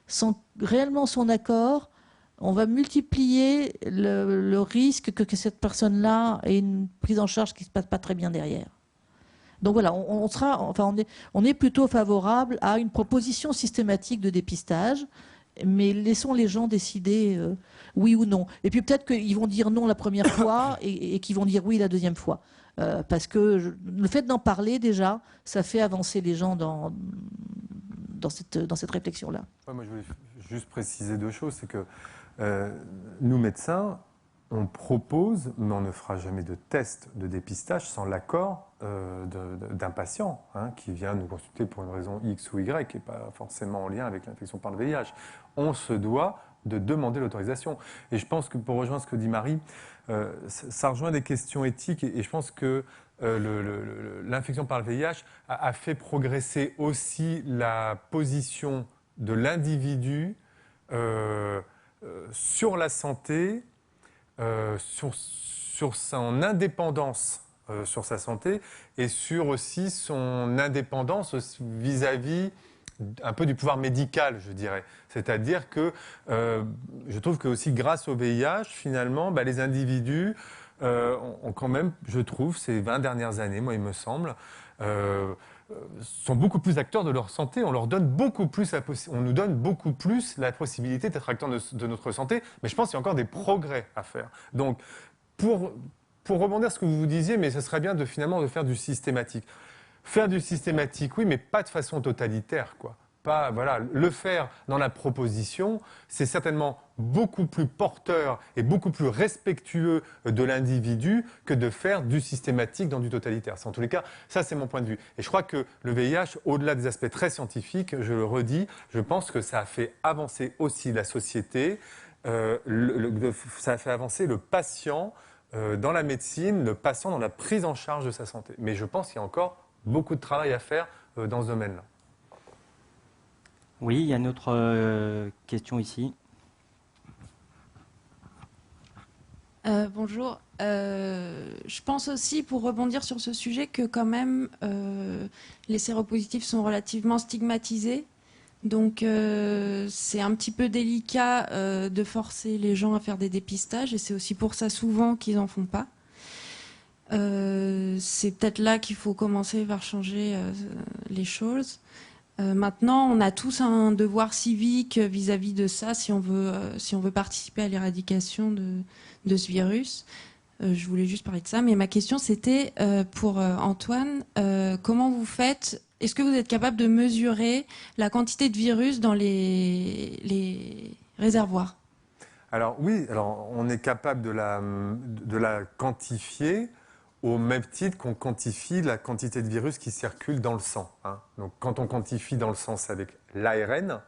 sans réellement son accord, on va multiplier le risque que cette personne-là ait une prise en charge qui ne se passe pas très bien derrière. Donc voilà, on est plutôt favorable à une proposition systématique de dépistage, mais laissons les gens décider oui ou non. Et puis peut-être qu'ils vont dire non la première fois et qu'ils vont dire oui la deuxième fois. Parce que le fait d'en parler déjà, ça fait avancer les gens dans cette réflexion-là. Ouais, moi je voulais juste préciser deux choses, c'est que nous médecins, on propose, mais on ne fera jamais de test de dépistage sans l'accord d'un patient qui vient nous consulter pour une raison X ou Y, qui n'est pas forcément en lien avec l'infection par le VIH. On se doit de demander l'autorisation. Et je pense que, pour rejoindre ce que dit Marie, ça rejoint des questions éthiques, et je pense que l'infection par le VIH a fait progresser aussi la position de l'individu sur la santé, sur son indépendance sur sa santé, et sur aussi son indépendance vis-à-vis un peu du pouvoir médical, je dirais. C'est-à-dire que je trouve que aussi grâce au VIH, finalement, les individus ont quand même, je trouve, ces 20 dernières années, moi il me semble, sont beaucoup plus acteurs de leur santé. On leur donne beaucoup plus on nous donne beaucoup plus la possibilité d'être acteurs de notre santé. Mais je pense qu'il y a encore des progrès à faire. Donc, pour rebondir sur ce que vous disiez, mais ce serait bien finalement de faire du systématique. Faire du systématique, oui, mais pas de façon totalitaire, quoi. Pas, voilà, le faire dans la proposition, c'est certainement beaucoup plus porteur et beaucoup plus respectueux de l'individu que de faire du systématique dans du totalitaire. En tous les cas, ça c'est mon point de vue. Et je crois que le VIH, au-delà des aspects très scientifiques, je le redis, je pense que ça a fait avancer aussi la société, ça a fait avancer le patient dans la médecine, le patient dans la prise en charge de sa santé. Mais je pense qu'il y a encore beaucoup de travail à faire dans ce domaine-là. Oui, il y a une autre question ici. Bonjour. Je pense aussi, pour rebondir sur ce sujet, que quand même les séropositifs sont relativement stigmatisés. Donc c'est un petit peu délicat de forcer les gens à faire des dépistages, et c'est aussi pour ça souvent qu'ils n'en font pas. C'est peut-être là qu'il faut commencer par changer les choses. Maintenant, on a tous un devoir civique vis-à-vis de ça si on veut participer à l'éradication de ce virus. Je voulais juste parler de ça, mais ma question c'était pour Antoine, comment vous faites? Est-ce que vous êtes capable de mesurer la quantité de virus dans les réservoirs? Alors oui, on est capable de la quantifier au même titre qu'on quantifie la quantité de virus qui circule dans le sang. Donc quand on quantifie dans le sang, c'est avec l'ARN,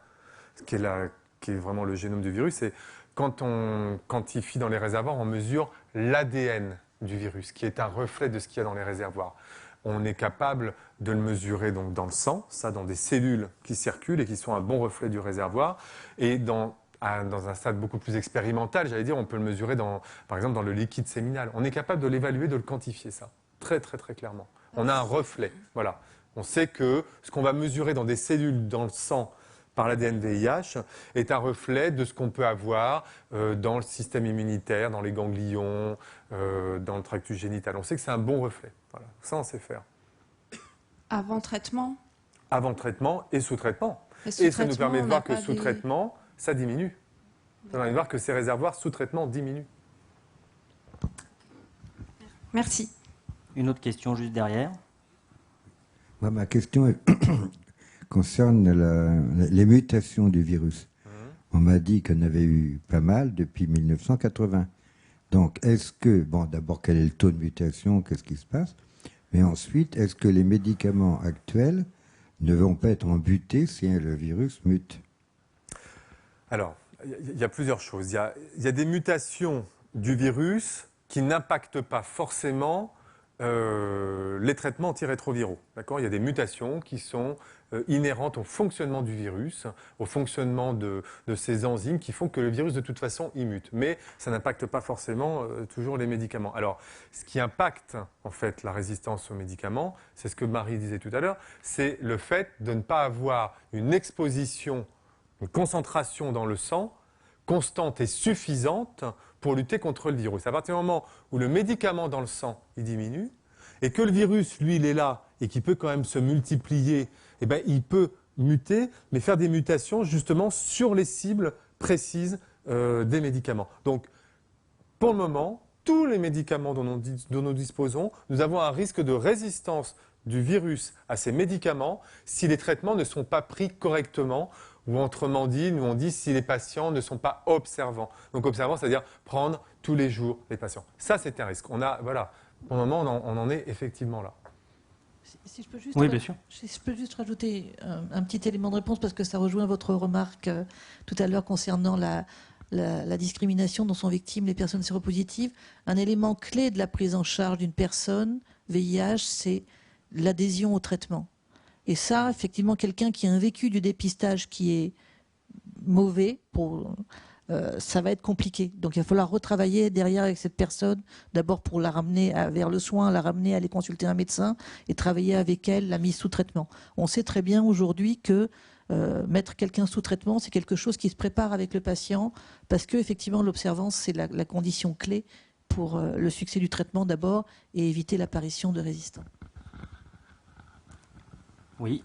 qui est vraiment le génome du virus, et quand on quantifie dans les réservoirs, on mesure l'ADN du virus, qui est un reflet de ce qu'il y a dans les réservoirs. On est capable de le mesurer donc dans le sang, ça dans des cellules qui circulent et qui sont un bon reflet du réservoir, et dans un stade beaucoup plus expérimental, j'allais dire, on peut le mesurer par exemple dans le liquide séminal. On est capable de l'évaluer, de le quantifier, ça, très très très clairement. On a un reflet, voilà. On sait que ce qu'on va mesurer dans des cellules dans le sang par l'ADN VIH est un reflet de ce qu'on peut avoir dans le système immunitaire, dans les ganglions, dans le tractus génital. On sait que c'est un bon reflet. Voilà. Ça, on sait faire. Avant traitement? Avant traitement et sous traitement. Et ça nous permet de voir que sous traitement, ça diminue. Ça permet de voir que ces réservoirs sous traitement diminuent. Merci. Une autre question juste derrière. Moi, ma question concerne les mutations du virus. On m'a dit qu'on avait eu pas mal depuis 1980. Donc, est-ce que, d'abord, quel est le taux de mutation, qu'est-ce qui se passe? Mais ensuite, est-ce que les médicaments actuels ne vont pas être embutés si le virus mute? Alors, il y a plusieurs choses. Il y a des mutations du virus qui n'impactent pas forcément les traitements antirétroviraux. D'accord ? Il y a des mutations qui sont inhérentes au fonctionnement du virus, au fonctionnement de ces enzymes qui font que le virus, de toute façon, il mute. Mais ça n'impacte pas forcément toujours les médicaments. Alors, ce qui impacte, en fait, la résistance aux médicaments, c'est ce que Marie disait tout à l'heure, c'est le fait de ne pas avoir une exposition, une concentration dans le sang constante et suffisante pour lutter contre le virus. À partir du moment où le médicament dans le sang il diminue et que le virus, lui, il est là et qu'il peut quand même se multiplier, eh ben, il peut muter, mais faire des mutations justement sur les cibles précises des médicaments. Donc, pour le moment, tous les médicaments dont nous disposons, nous avons un risque de résistance du virus à ces médicaments si les traitements ne sont pas pris correctement Ou autrement dit, nous on dit si les patients ne sont pas observants. Donc observants, c'est-à-dire prendre tous les jours les patients. Ça, c'est un risque. Voilà, pour le moment, on en est effectivement là. Si je peux juste, Oui, bien sûr. si je peux juste rajouter un petit élément de réponse, parce que ça rejoint votre remarque tout à l'heure concernant la discrimination dont sont victimes les personnes séropositives. Un élément clé de la prise en charge d'une personne VIH, c'est l'adhésion au traitement. Et ça, effectivement, quelqu'un qui a un vécu du dépistage qui est mauvais, ça va être compliqué. Donc il va falloir retravailler derrière avec cette personne, d'abord pour la ramener vers le soin, la ramener à aller consulter un médecin et travailler avec elle la mise sous traitement. On sait très bien aujourd'hui que mettre quelqu'un sous traitement, c'est quelque chose qui se prépare avec le patient, parce que effectivement l'observance, c'est la condition clé pour le succès du traitement d'abord et éviter l'apparition de résistants. Oui.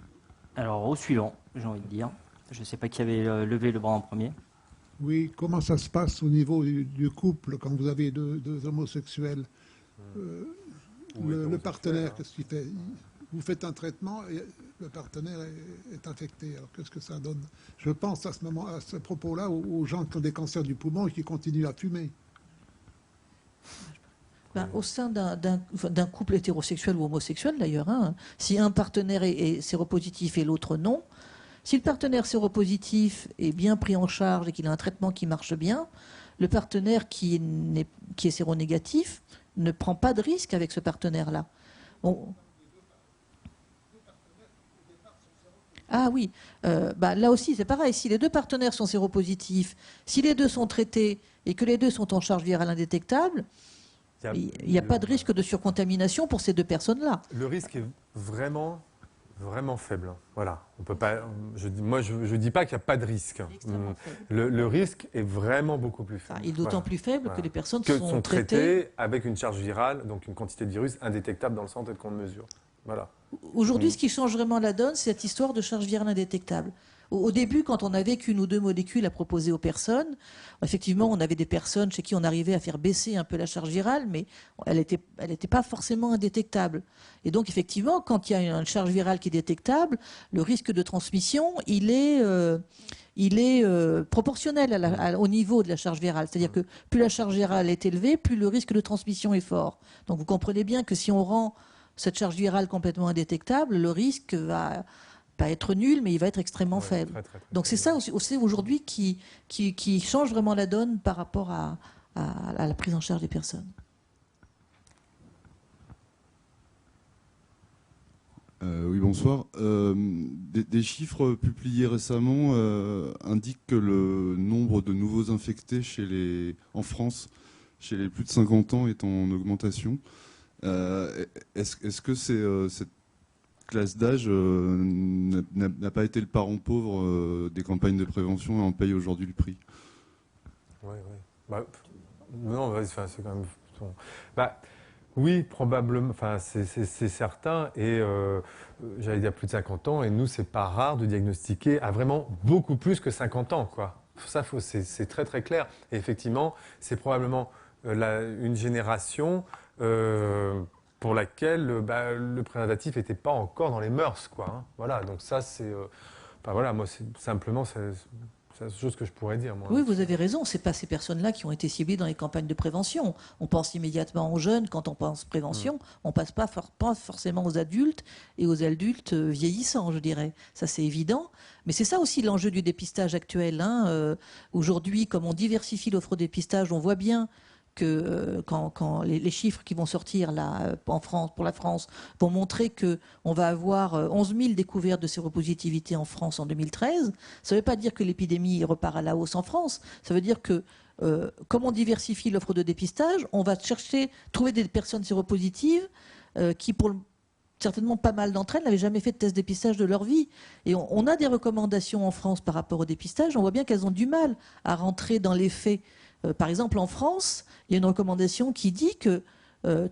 Alors, au suivant, j'ai envie de dire. Je ne sais pas qui avait levé le bras en premier. Oui, comment ça se passe au niveau du couple quand vous avez deux homosexuels le partenaire, qu'est-ce qu'il fait? Vous faites un traitement et le partenaire est infecté. Alors qu'est-ce que ça donne? Je pense à ce propos-là aux gens qui ont des cancers du poumon et qui continuent à fumer. Au sein d'un couple hétérosexuel ou homosexuel d'ailleurs, hein, si un partenaire est séropositif et l'autre non, si le partenaire séropositif est bien pris en charge et qu'il a un traitement qui marche bien, le partenaire qui est séronégatif ne prend pas de risque avec ce partenaire-là. Ah oui, là aussi c'est pareil, si les deux partenaires sont séropositifs, si les deux sont traités et que les deux sont en charge virale indétectable, il n'y a pas de risque de surcontamination pour ces deux personnes-là. Le risque est vraiment faible. Voilà. On peut pas, je dis pas qu'il n'y a pas de risque. Le risque est vraiment beaucoup plus faible. Il est d'autant plus faible que les personnes sont traitées avec une charge virale, donc une quantité de virus indétectable dans le sang tel qu'on le mesure. Voilà. Aujourd'hui, ce qui change vraiment la donne, c'est cette histoire de charge virale indétectable. Au début, quand on n'avait qu'une ou deux molécules à proposer aux personnes, effectivement, on avait des personnes chez qui on arrivait à faire baisser un peu la charge virale, mais elle n'était pas forcément indétectable. Et donc, effectivement, quand il y a une charge virale qui est détectable, le risque de transmission, il est proportionnel au niveau de la charge virale. C'est-à-dire que plus la charge virale est élevée, plus le risque de transmission est fort. Donc, vous comprenez bien que si on rend cette charge virale complètement indétectable, le risque va pas être nul, mais il va être extrêmement faible. Très, donc c'est ça aussi aujourd'hui qui change vraiment la donne par rapport à la prise en charge des personnes. Oui, bonsoir. Des chiffres publiés récemment indiquent que le nombre de nouveaux infectés en France, chez les plus de 50 ans, est en augmentation. Est-ce que cette classe d'âge n'a pas été le parent pauvre des campagnes de prévention et en paye aujourd'hui le prix? Oui. Non, c'est quand même... oui, probablement, c'est certain. Et j'allais dire plus de 50 ans, et nous, c'est pas rare de diagnostiquer à vraiment beaucoup plus que 50 ans, quoi. Ça, c'est très très clair. Et effectivement, c'est probablement une génération... pour laquelle le préservatif n'était pas encore dans les mœurs, quoi. Hein. Voilà, donc ça, c'est... moi, c'est simplement... C'est la chose que je pourrais dire, moi. Oui, vous avez raison. Ce n'est pas ces personnes-là qui ont été ciblées dans les campagnes de prévention. On pense immédiatement aux jeunes. Quand on pense prévention, on ne passe pas forcément aux adultes et aux adultes vieillissants, je dirais. Ça, c'est évident. Mais c'est ça aussi l'enjeu du dépistage actuel. Hein. Aujourd'hui, comme on diversifie l'offre de dépistage, on voit bien que quand les chiffres qui vont sortir là en France, pour la France, vont montrer qu'on va avoir 11 000 découvertes de séropositivité en France en 2013, ça ne veut pas dire que l'épidémie repart à la hausse en France. Ça veut dire que comme on diversifie l'offre de dépistage, on va trouver des personnes séropositives qui, certainement pas mal d'entre elles, n'avaient jamais fait de test dépistage de leur vie. Et on a des recommandations en France par rapport au dépistage. On voit bien qu'elles ont du mal à rentrer dans les faits. Par exemple, en France, il y a une recommandation qui dit que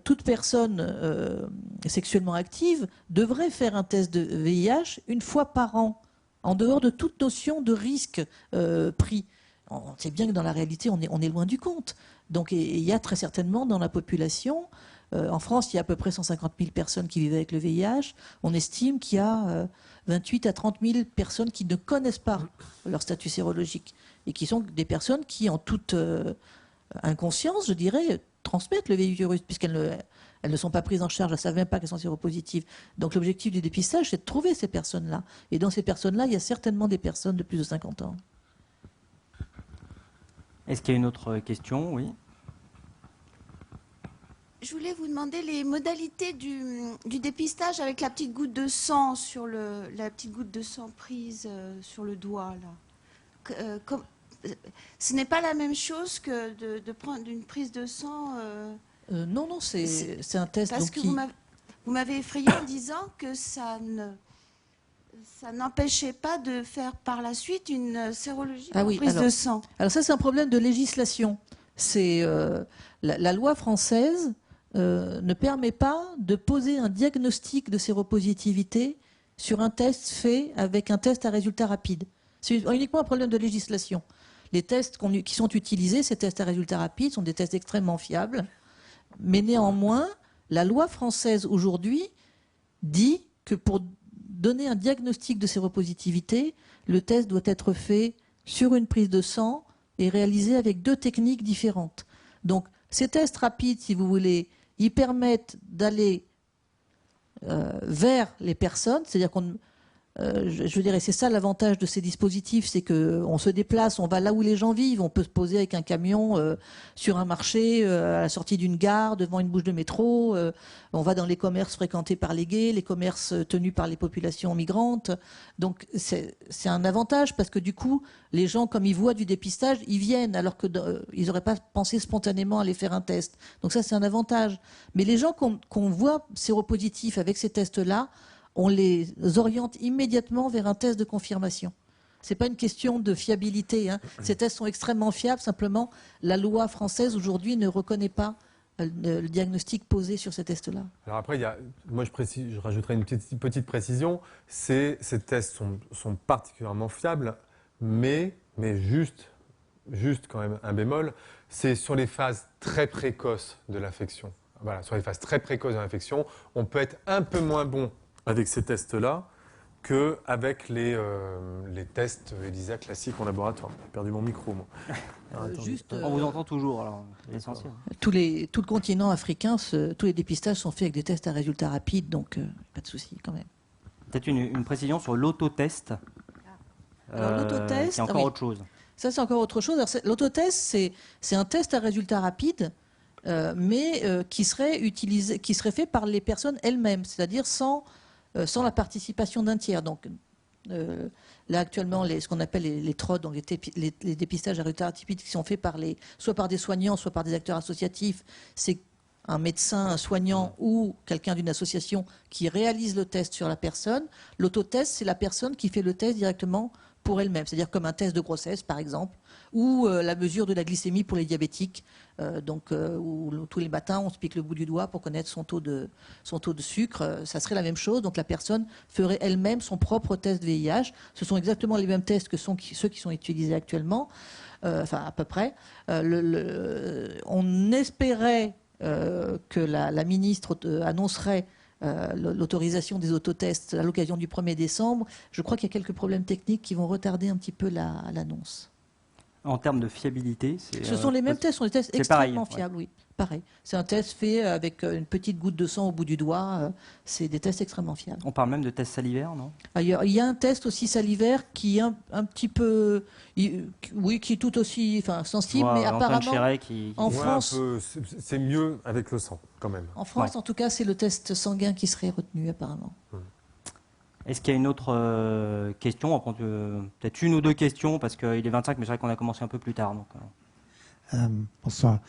toute personne sexuellement active devrait faire un test de VIH une fois par an, en dehors de toute notion de risque pris. On sait bien que dans la réalité, on est loin du compte. Donc, il y a très certainement dans la population En France, il y a à peu près 150 000 personnes qui vivent avec le VIH. On estime qu'il y a 28 à 30 000 personnes qui ne connaissent pas leur statut sérologique et qui sont des personnes qui, en toute inconscience, je dirais, transmettent le virus puisqu'elles ne sont pas prises en charge, elles ne savent même pas qu'elles sont séropositives. Donc l'objectif du dépistage, c'est de trouver ces personnes-là. Et dans ces personnes-là, il y a certainement des personnes de plus de 50 ans. Est-ce qu'il y a une autre question? Oui. Je voulais vous demander les modalités du dépistage avec la petite goutte de sang sur la petite goutte de sang prise sur le doigt là. Ce n'est pas la même chose que de prendre une prise de sang. Non, c'est un test. Parce donc, que vous m'avez effrayé en disant que ça n'empêchait pas de faire par la suite une sérologie oui, prise de sang. Alors ça, c'est un problème de législation. C'est la loi française ne permet pas de poser un diagnostic de séropositivité sur un test fait avec un test à résultat rapide. C'est uniquement un problème de législation. Les tests qui sont utilisés, ces tests à résultat rapide, sont des tests extrêmement fiables. Mais néanmoins, la loi française aujourd'hui dit que pour donner un diagnostic de séropositivité, le test doit être fait sur une prise de sang et réalisé avec 2 techniques différentes. Donc, ces tests rapides, si vous voulez, ils permettent d'aller vers les personnes, c'est-à-dire qu'on... je dirais, c'est ça l'avantage de ces dispositifs, c'est qu'on se déplace, on va là où les gens vivent, on peut se poser avec un camion sur un marché, à la sortie d'une gare, devant une bouche de métro, on va dans les commerces fréquentés par les gays, les commerces tenus par les populations migrantes. Donc c'est un avantage parce que du coup, les gens, comme ils voient du dépistage, ils viennent alors qu'ils n'auraient pas pensé spontanément aller faire un test. Donc ça, c'est un avantage. Mais les gens qu'on voit séropositifs avec ces tests-là, on les oriente immédiatement vers un test de confirmation. Ce n'est pas une question de fiabilité. Hein. Ces tests sont extrêmement fiables. Simplement, la loi française aujourd'hui ne reconnaît pas le diagnostic posé sur ces tests-là. Alors après, moi je rajouterais une petite précision. Ces tests sont particulièrement fiables, mais juste quand même un bémol, c'est sur les phases très précoces de l'infection. Voilà, sur les phases très précoces de l'infection, on peut être un peu moins bon avec ces tests-là qu'avec les tests ELISA classiques en laboratoire. J'ai perdu mon micro, moi. On vous entend toujours, alors c'est essentiel. Tout le continent africain, tous les dépistages sont faits avec des tests à résultats rapides, donc pas de souci quand même. Peut-être une précision sur l'autotest. L'autotest, c'est encore autre chose. Ça, c'est encore autre chose. L'autotest, c'est un test à résultats rapides, mais qui serait fait par les personnes elles-mêmes, c'est-à-dire sans la participation d'un tiers. Donc, là, actuellement, ce qu'on appelle les TROD, donc les dépistages à résultats rapides, qui sont faits soit par des soignants, soit par des acteurs associatifs, c'est un médecin, un soignant ou quelqu'un d'une association qui réalise le test sur la personne. L'autotest, c'est la personne qui fait le test directement pour elle-même, c'est-à-dire comme un test de grossesse, par exemple, ou la mesure de la glycémie pour les diabétiques, où tous les matins on se pique le bout du doigt pour connaître son taux de sucre. Ça serait la même chose. Donc la personne ferait elle-même son propre test VIH. Ce sont exactement les mêmes tests que ceux qui sont utilisés actuellement, enfin à peu près. On espérait que la ministre annoncerait l'autorisation des autotests à l'occasion du 1er décembre. Je crois qu'il y a quelques problèmes techniques qui vont retarder un petit peu l'annonce. En termes de fiabilité, ce sont les mêmes tests, ce sont des tests extrêmement fiables, oui. Pareil. C'est un test fait avec une petite goutte de sang au bout du doigt. C'est des tests extrêmement fiables. On parle même de tests salivaires, non? Il y a un test aussi salivaire qui est un petit peu, qui est tout aussi, sensible, mais apparemment, en France, c'est mieux avec le sang, quand même. En France, en tout cas, c'est le test sanguin qui serait retenu, apparemment. Est-ce qu'il y a une autre question? On va prendre peut-être une ou deux questions, parce qu'il est 25, mais c'est vrai qu'on a commencé un peu plus tard. Donc, bonsoir.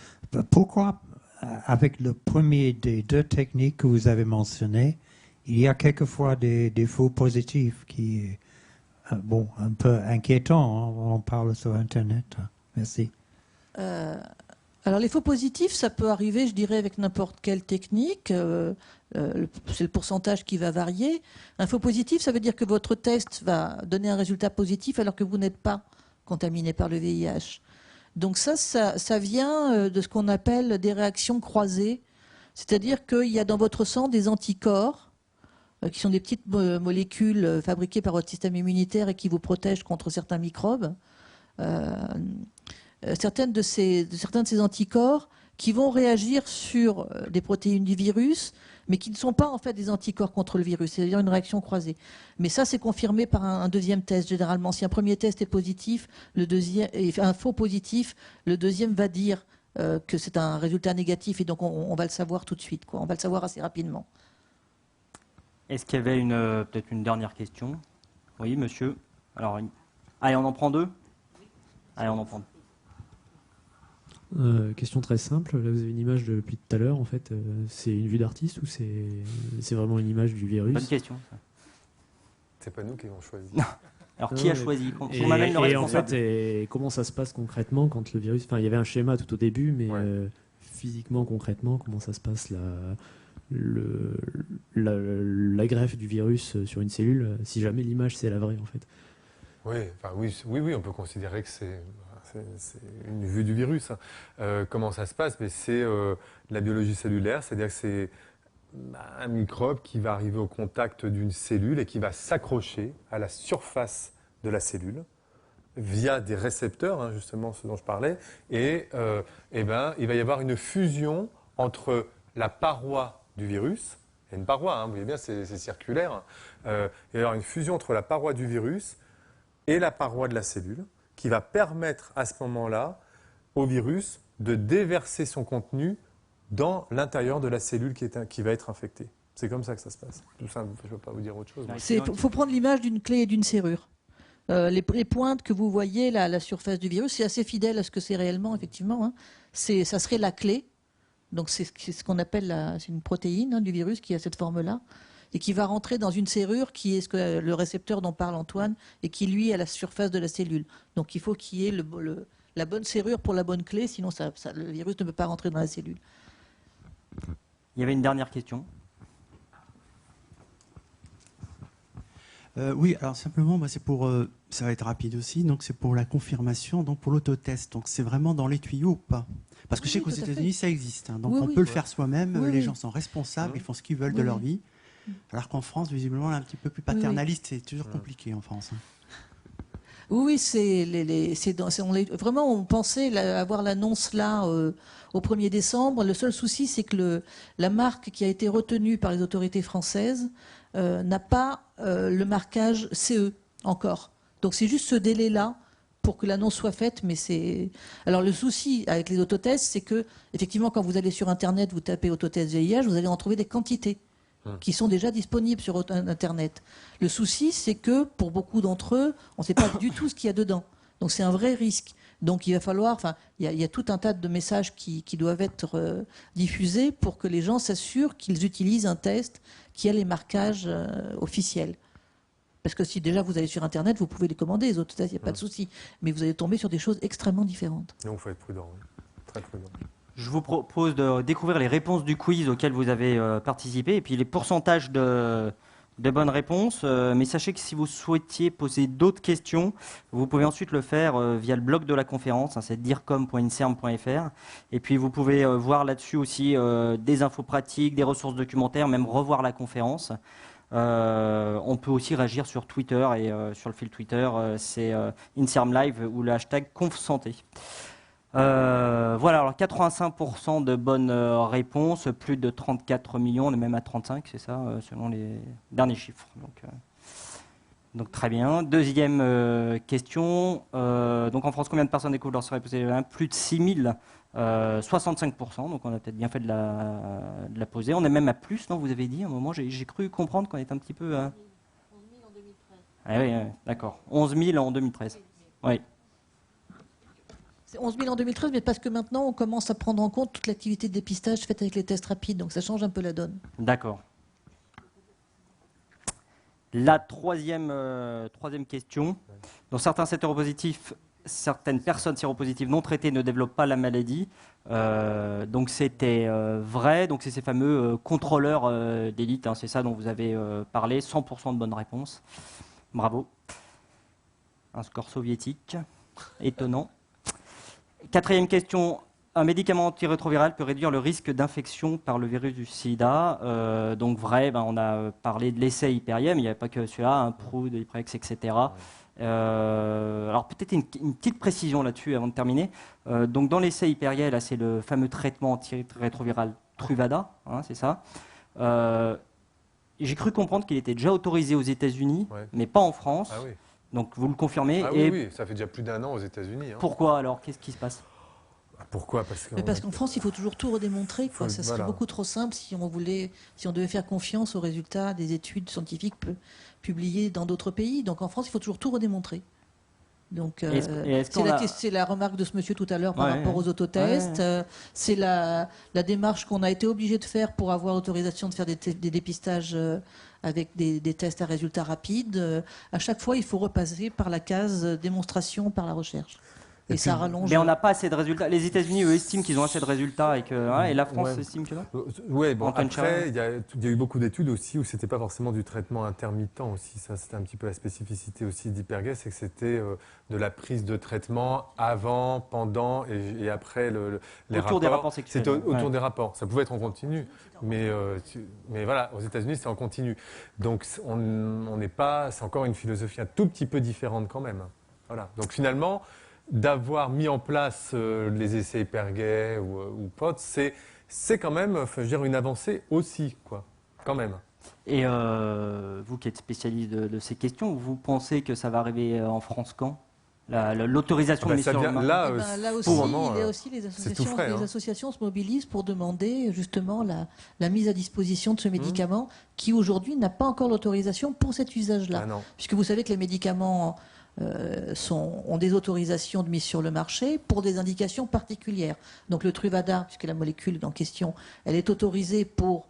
Pourquoi, avec le premier des 2 techniques que vous avez mentionnées, il y a quelquefois des faux positifs qui est un peu inquiétant, hein, on parle sur Internet. Merci. Alors les faux positifs, ça peut arriver, je dirais, avec n'importe quelle technique. C'est le pourcentage qui va varier. Un faux positif, ça veut dire que votre test va donner un résultat positif alors que vous n'êtes pas contaminé par le VIH. Donc ça vient de ce qu'on appelle des réactions croisées. C'est-à-dire qu'il y a dans votre sang des anticorps qui sont des petites molécules fabriquées par votre système immunitaire et qui vous protègent contre certains microbes. Certains de ces anticorps qui vont réagir sur des protéines du virus, mais qui ne sont pas en fait des anticorps contre le virus, c'est-à-dire une réaction croisée. Mais ça, c'est confirmé par un deuxième test, généralement. Si un premier test est positif, le deuxième est un faux positif, le deuxième va dire que c'est un résultat négatif, et donc on va le savoir tout de suite, quoi. On va le savoir assez rapidement. Est-ce qu'il y avait peut-être une dernière question? Oui, monsieur. Alors, allez, on en prend deux? Allez, on en prend deux. Question très simple, là vous avez une image depuis tout à l'heure, en fait, c'est une vue d'artiste ou c'est vraiment une image du virus? Bonne question. C'est pas nous qui avons choisi. Alors qui a choisi? Et en fait, comment ça se passe concrètement quand le virus... Enfin, il y avait un schéma tout au début, mais physiquement, concrètement, comment ça se passe la greffe du virus sur une cellule, si jamais l'image c'est la vraie, en fait? Oui, on peut considérer que c'est une vue du virus. Comment ça se passe? C'est la biologie cellulaire, c'est-à-dire que c'est un microbe qui va arriver au contact d'une cellule et qui va s'accrocher à la surface de la cellule via des récepteurs, justement ce dont je parlais, et il va y avoir une fusion entre la paroi du virus, il y a une paroi, vous voyez bien, c'est circulaire, il va y avoir une fusion entre la paroi du virus et la paroi de la cellule, qui va permettre à ce moment-là au virus de déverser son contenu dans l'intérieur de la cellule qui va être infectée. C'est comme ça que ça se passe. Tout simple, je ne peux pas vous dire autre chose. Il faut prendre l'image d'une clé et d'une serrure. Les pointes que vous voyez là, à la surface du virus, c'est assez fidèle à ce que c'est réellement, effectivement. Ça serait la clé. Donc c'est ce qu'on appelle c'est une protéine du virus qui a cette forme-là, et qui va rentrer dans une serrure qui est le récepteur dont parle Antoine, et qui, lui, est à la surface de la cellule. Donc il faut qu'il y ait la bonne serrure pour la bonne clé, sinon le virus ne peut pas rentrer dans la cellule. Il y avait une dernière question. Oui, alors simplement, c'est pour, ça va être rapide aussi, donc c'est pour la confirmation, donc pour l'autotest. Donc c'est vraiment dans les tuyaux ou pas? Parce que je sais qu'aux États-Unis, ça existe. Donc on peut le faire soi-même, les gens sont responsables, ils font ce qu'ils veulent de leur vie. Alors qu'en France, visiblement, on est un petit peu plus paternaliste, c'est toujours compliqué en France. Oui, vraiment, on pensait avoir l'annonce là au 1er décembre. Le seul souci, c'est que la marque qui a été retenue par les autorités françaises n'a pas le marquage CE encore. Donc c'est juste ce délai-là pour que l'annonce soit faite. Alors le souci avec les autotests, c'est que effectivement, quand vous allez sur Internet, vous tapez autotest VIH, vous allez en trouver des quantités qui sont déjà disponibles sur Internet. Le souci, c'est que pour beaucoup d'entre eux, on ne sait pas du tout ce qu'il y a dedans. Donc c'est un vrai risque. Donc il va falloir, il y a tout un tas de messages qui doivent être diffusés pour que les gens s'assurent qu'ils utilisent un test qui a les marquages officiels. Parce que si déjà vous allez sur Internet, vous pouvez les commander, les autotests, il n'y a pas de souci. Mais vous allez tomber sur des choses extrêmement différentes. Donc il faut être prudent, très prudent. Je vous propose de découvrir les réponses du quiz auquel vous avez participé et puis les pourcentages de bonnes réponses. Mais sachez que si vous souhaitiez poser d'autres questions, vous pouvez ensuite le faire via le blog de la conférence, c'est dircom.inserm.fr. Et puis vous pouvez voir là-dessus aussi des infos pratiques, des ressources documentaires, même revoir la conférence. On peut aussi réagir sur Twitter et sur le fil Twitter, c'est Inserm Live ou le hashtag ConfSanté. Voilà, alors 85% de bonnes réponses, plus de 34 millions, on est même à 35, c'est ça, selon les derniers chiffres. Donc très bien. Deuxième question, donc en France, combien de personnes découvrent leur séropositivité? Plus de 6000, 65%, donc on a peut-être bien fait de la poser. On est même à plus, non, vous avez dit, à un moment, j'ai cru comprendre qu'on est un petit peu... 11 000 en 2013. Ah oui, d'accord, 11 000 en 2013, oui. C'est 11 000 en 2013, mais parce que maintenant, on commence à prendre en compte toute l'activité de dépistage faite avec les tests rapides, donc ça change un peu la donne. D'accord. La troisième question. Dans certains séropositifs, certaines personnes séropositives non traitées ne développent pas la maladie. Donc c'était vrai. Donc c'est ces fameux contrôleurs d'élite. C'est ça dont vous avez parlé. 100% de bonnes réponses. Bravo. Un score soviétique. Étonnant. Quatrième question. un médicament antirétroviral peut réduire le risque d'infection par le virus du sida. Donc vrai, on a parlé de l'essai Hyperiem, il n'y avait pas que celui-là, Proud, Hyprex, etc. Alors peut-être une petite précision là-dessus avant de terminer. Donc dans l'essai Hyperiem, là c'est le fameux traitement antirétroviral Truvada, c'est ça. J'ai cru comprendre qu'il était déjà autorisé aux États-Unis, mais pas en France. Ah oui. Donc vous le confirmez. Oui, ça fait déjà plus d'1 an aux États-Unis. Pourquoi alors? Qu'est-ce qui se passe? Pourquoi? Parce qu'en France, il faut toujours tout redémontrer. Ça serait beaucoup trop simple si on devait faire confiance aux résultats des études scientifiques publiées dans d'autres pays. Donc en France, il faut toujours tout redémontrer. Donc c'est la remarque de ce monsieur tout à l'heure par rapport aux autotests. C'est la démarche qu'on a été obligé de faire pour avoir autorisation de faire des dépistages avec des tests à résultats rapides. À chaque fois, il faut repasser par la case démonstration par la recherche. Et ça rallonge. Mais on n'a pas assez de résultats. Les États-Unis, eux, estiment qu'ils ont assez de résultats et la France estime que non. Oui, bon, après, il y a eu beaucoup d'études aussi où c'était pas forcément du traitement intermittent aussi. Ça, c'était un petit peu la spécificité aussi d'Hypergay, c'est que c'était de la prise de traitement avant, pendant et après les rapports. Autour des rapports sexuels. C'était autour des rapports. Ça pouvait être en continu, mais voilà, aux États-Unis, c'est en continu. Donc, on n'est pas. C'est encore une philosophie un tout petit peu différente quand même. Voilà. Donc finalement, d'avoir mis en place les essais Hypergay ou POT, c'est quand même, une avancée aussi, quoi, quand même. Et vous qui êtes spécialiste de ces questions, vous pensez que ça va arriver en France quand? L'autorisation de mise sur le marché. Là aussi, les associations se mobilisent pour demander justement la mise à disposition de ce médicament qui aujourd'hui n'a pas encore l'autorisation pour cet usage-là. Puisque vous savez que les médicaments ont des autorisations de mise sur le marché pour des indications particulières. Donc le Truvada, puisque la molécule en question, elle est autorisée pour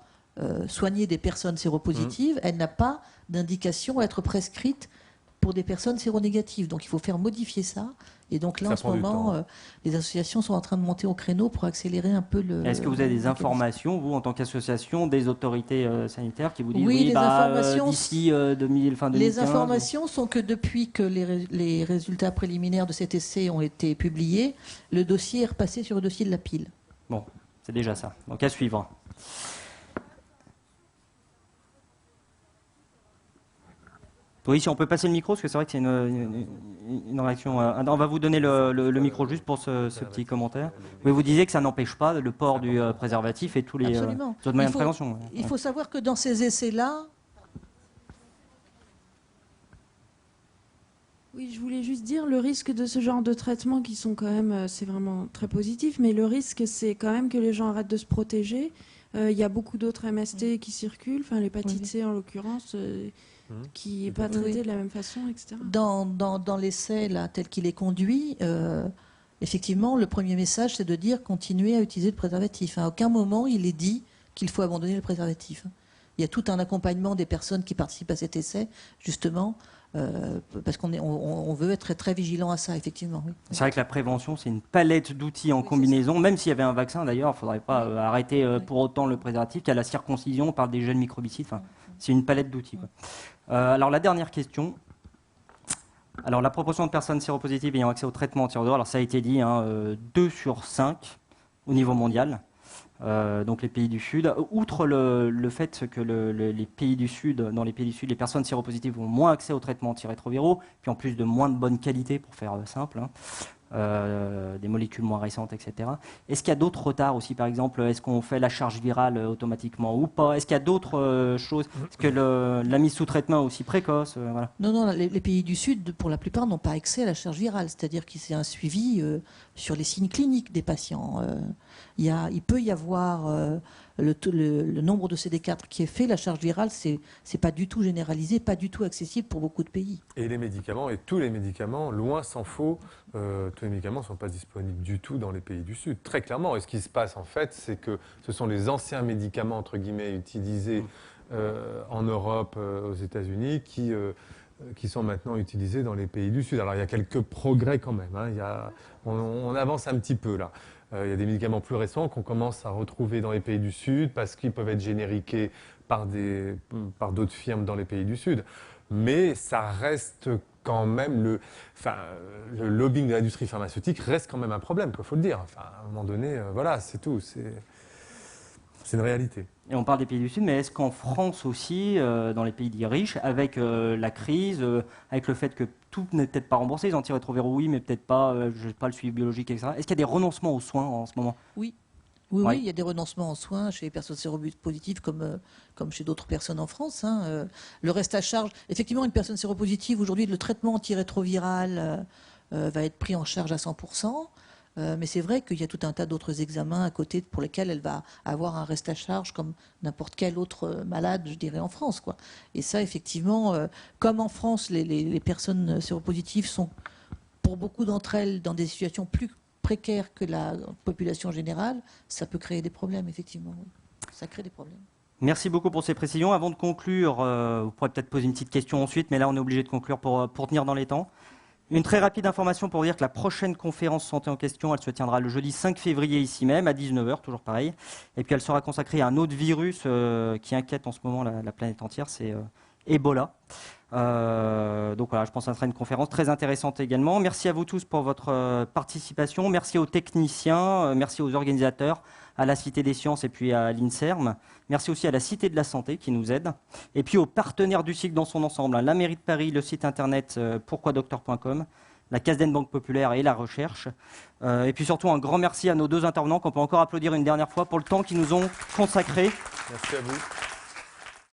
soigner des personnes séropositives, elle n'a pas d'indication à être prescrite pour des personnes séronégatives. Donc il faut faire modifier ça. Et donc là, en ce moment, les associations sont en train de monter au créneau pour accélérer un peu le... Est-ce que vous avez des informations, vous, en tant qu'association, des autorités sanitaires qui vous disent oui, d'ici 2015 Les informations sont que depuis que les résultats préliminaires de cet essai ont été publiés, le dossier est repassé sur le dossier de la pile. Bon, c'est déjà ça. Donc à suivre. Oui, si on peut passer le micro, parce que c'est vrai que c'est une réaction. On va vous donner le micro juste pour ce petit commentaire. Mais vous disiez que ça n'empêche pas le port du préservatif et tous les autres moyens de prévention. Il faut savoir que dans ces essais-là... Oui, je voulais juste dire, le risque de ce genre de traitements qui sont quand même, c'est vraiment très positif, mais le risque, c'est quand même que les gens arrêtent de se protéger. Il y a beaucoup d'autres MST qui circulent, l'hépatite C en l'occurrence... qui n'est pas traité de la même façon, etc. Dans l'essai tel qu'il est conduit, effectivement, le premier message, c'est de dire continuez à utiliser le préservatif. À aucun moment, il est dit qu'il faut abandonner le préservatif. Il y a tout un accompagnement des personnes qui participent à cet essai, justement, parce qu'on veut être très, très vigilant à ça, effectivement. Oui. C'est vrai que la prévention, c'est une palette d'outils en combinaison. Même s'il y avait un vaccin, d'ailleurs, il ne faudrait pas arrêter pour autant le préservatif. Il y a la circoncision, on parle des gènes microbicides. C'est une palette d'outils. Alors, la dernière question. Alors, la proportion de personnes séropositives ayant accès au traitement antirétroviral, alors ça a été dit, 2 sur 5 au niveau mondial. Donc les pays du Sud. Outre le fait que les pays du Sud, dans les pays du Sud, les personnes séropositives ont moins accès aux traitements antirétroviraux, puis en plus de moins de bonne qualité, pour faire simple, des molécules moins récentes, etc. Est-ce qu'il y a d'autres retards aussi, par exemple, est-ce qu'on fait la charge virale automatiquement ou pas? Est-ce qu'il y a d'autres choses? Est-ce que la mise sous traitement est aussi précoce? Voilà. Non, les pays du Sud, pour la plupart, n'ont pas accès à la charge virale, c'est-à-dire qu'il y a un suivi sur les signes cliniques des patients. Il peut y avoir le nombre de CD4 qui est fait, la charge virale, c'est pas du tout généralisé, pas du tout accessible pour beaucoup de pays. Et les médicaments, et tous les médicaments, loin s'en faut, tous les médicaments ne sont pas disponibles du tout dans les pays du Sud, très clairement. Et ce qui se passe en fait, c'est que ce sont les anciens médicaments, entre guillemets, utilisés en Europe, aux États-Unis, qui sont maintenant utilisés dans les pays du Sud. Alors il y a quelques progrès quand même, on avance un petit peu là. Il y a des médicaments plus récents qu'on commence à retrouver dans les pays du Sud parce qu'ils peuvent être génériqués par d'autres firmes dans les pays du Sud. Mais ça reste quand même le lobbying de l'industrie pharmaceutique reste quand même un problème, il faut le dire. Enfin, à un moment donné, voilà, c'est tout. C'est une réalité. Et on parle des pays du Sud, mais est-ce qu'en France aussi, dans les pays dits riches, avec la crise, avec le fait que tout n'est peut-être pas remboursé, les antirétroviraux oui, mais peut-être pas, je sais pas, le suivi biologique, etc. Est-ce qu'il y a des renoncements aux soins en ce moment? Oui, il y a des renoncements en soins chez les personnes séropositives comme chez d'autres personnes en France. Hein. Le reste à charge, effectivement, une personne séropositive, aujourd'hui, le traitement antirétroviral va être pris en charge à 100%. Mais c'est vrai qu'il y a tout un tas d'autres examens à côté pour lesquels elle va avoir un reste à charge comme n'importe quel autre malade, je dirais, en France, quoi. Et ça, effectivement, comme en France, les personnes séropositives sont, pour beaucoup d'entre elles, dans des situations plus précaires que la population générale, ça peut créer des problèmes, effectivement. Oui. Ça crée des problèmes. Merci beaucoup pour ces précisions. Avant de conclure, vous pourrez peut-être poser une petite question ensuite, mais là, on est obligé de conclure pour tenir dans les temps. Une très rapide information pour dire que la prochaine conférence santé en question, elle se tiendra le jeudi 5 février ici même, à 19h, toujours pareil. Et puis elle sera consacrée à un autre virus qui inquiète en ce moment la planète entière, c'est Ebola. Donc voilà, je pense que ça sera une conférence très intéressante également. Merci à vous tous pour votre participation. Merci aux techniciens, merci aux organisateurs, à la Cité des Sciences et puis à l'INSERM. Merci aussi à la Cité de la Santé qui nous aide. Et puis aux partenaires du cycle dans son ensemble, hein, la mairie de Paris, le site internet pourquoidocteur.com, la Casden Banque Populaire et la recherche. Et puis surtout un grand merci à nos deux intervenants qu'on peut encore applaudir une dernière fois pour le temps qu'ils nous ont consacré. Merci à vous.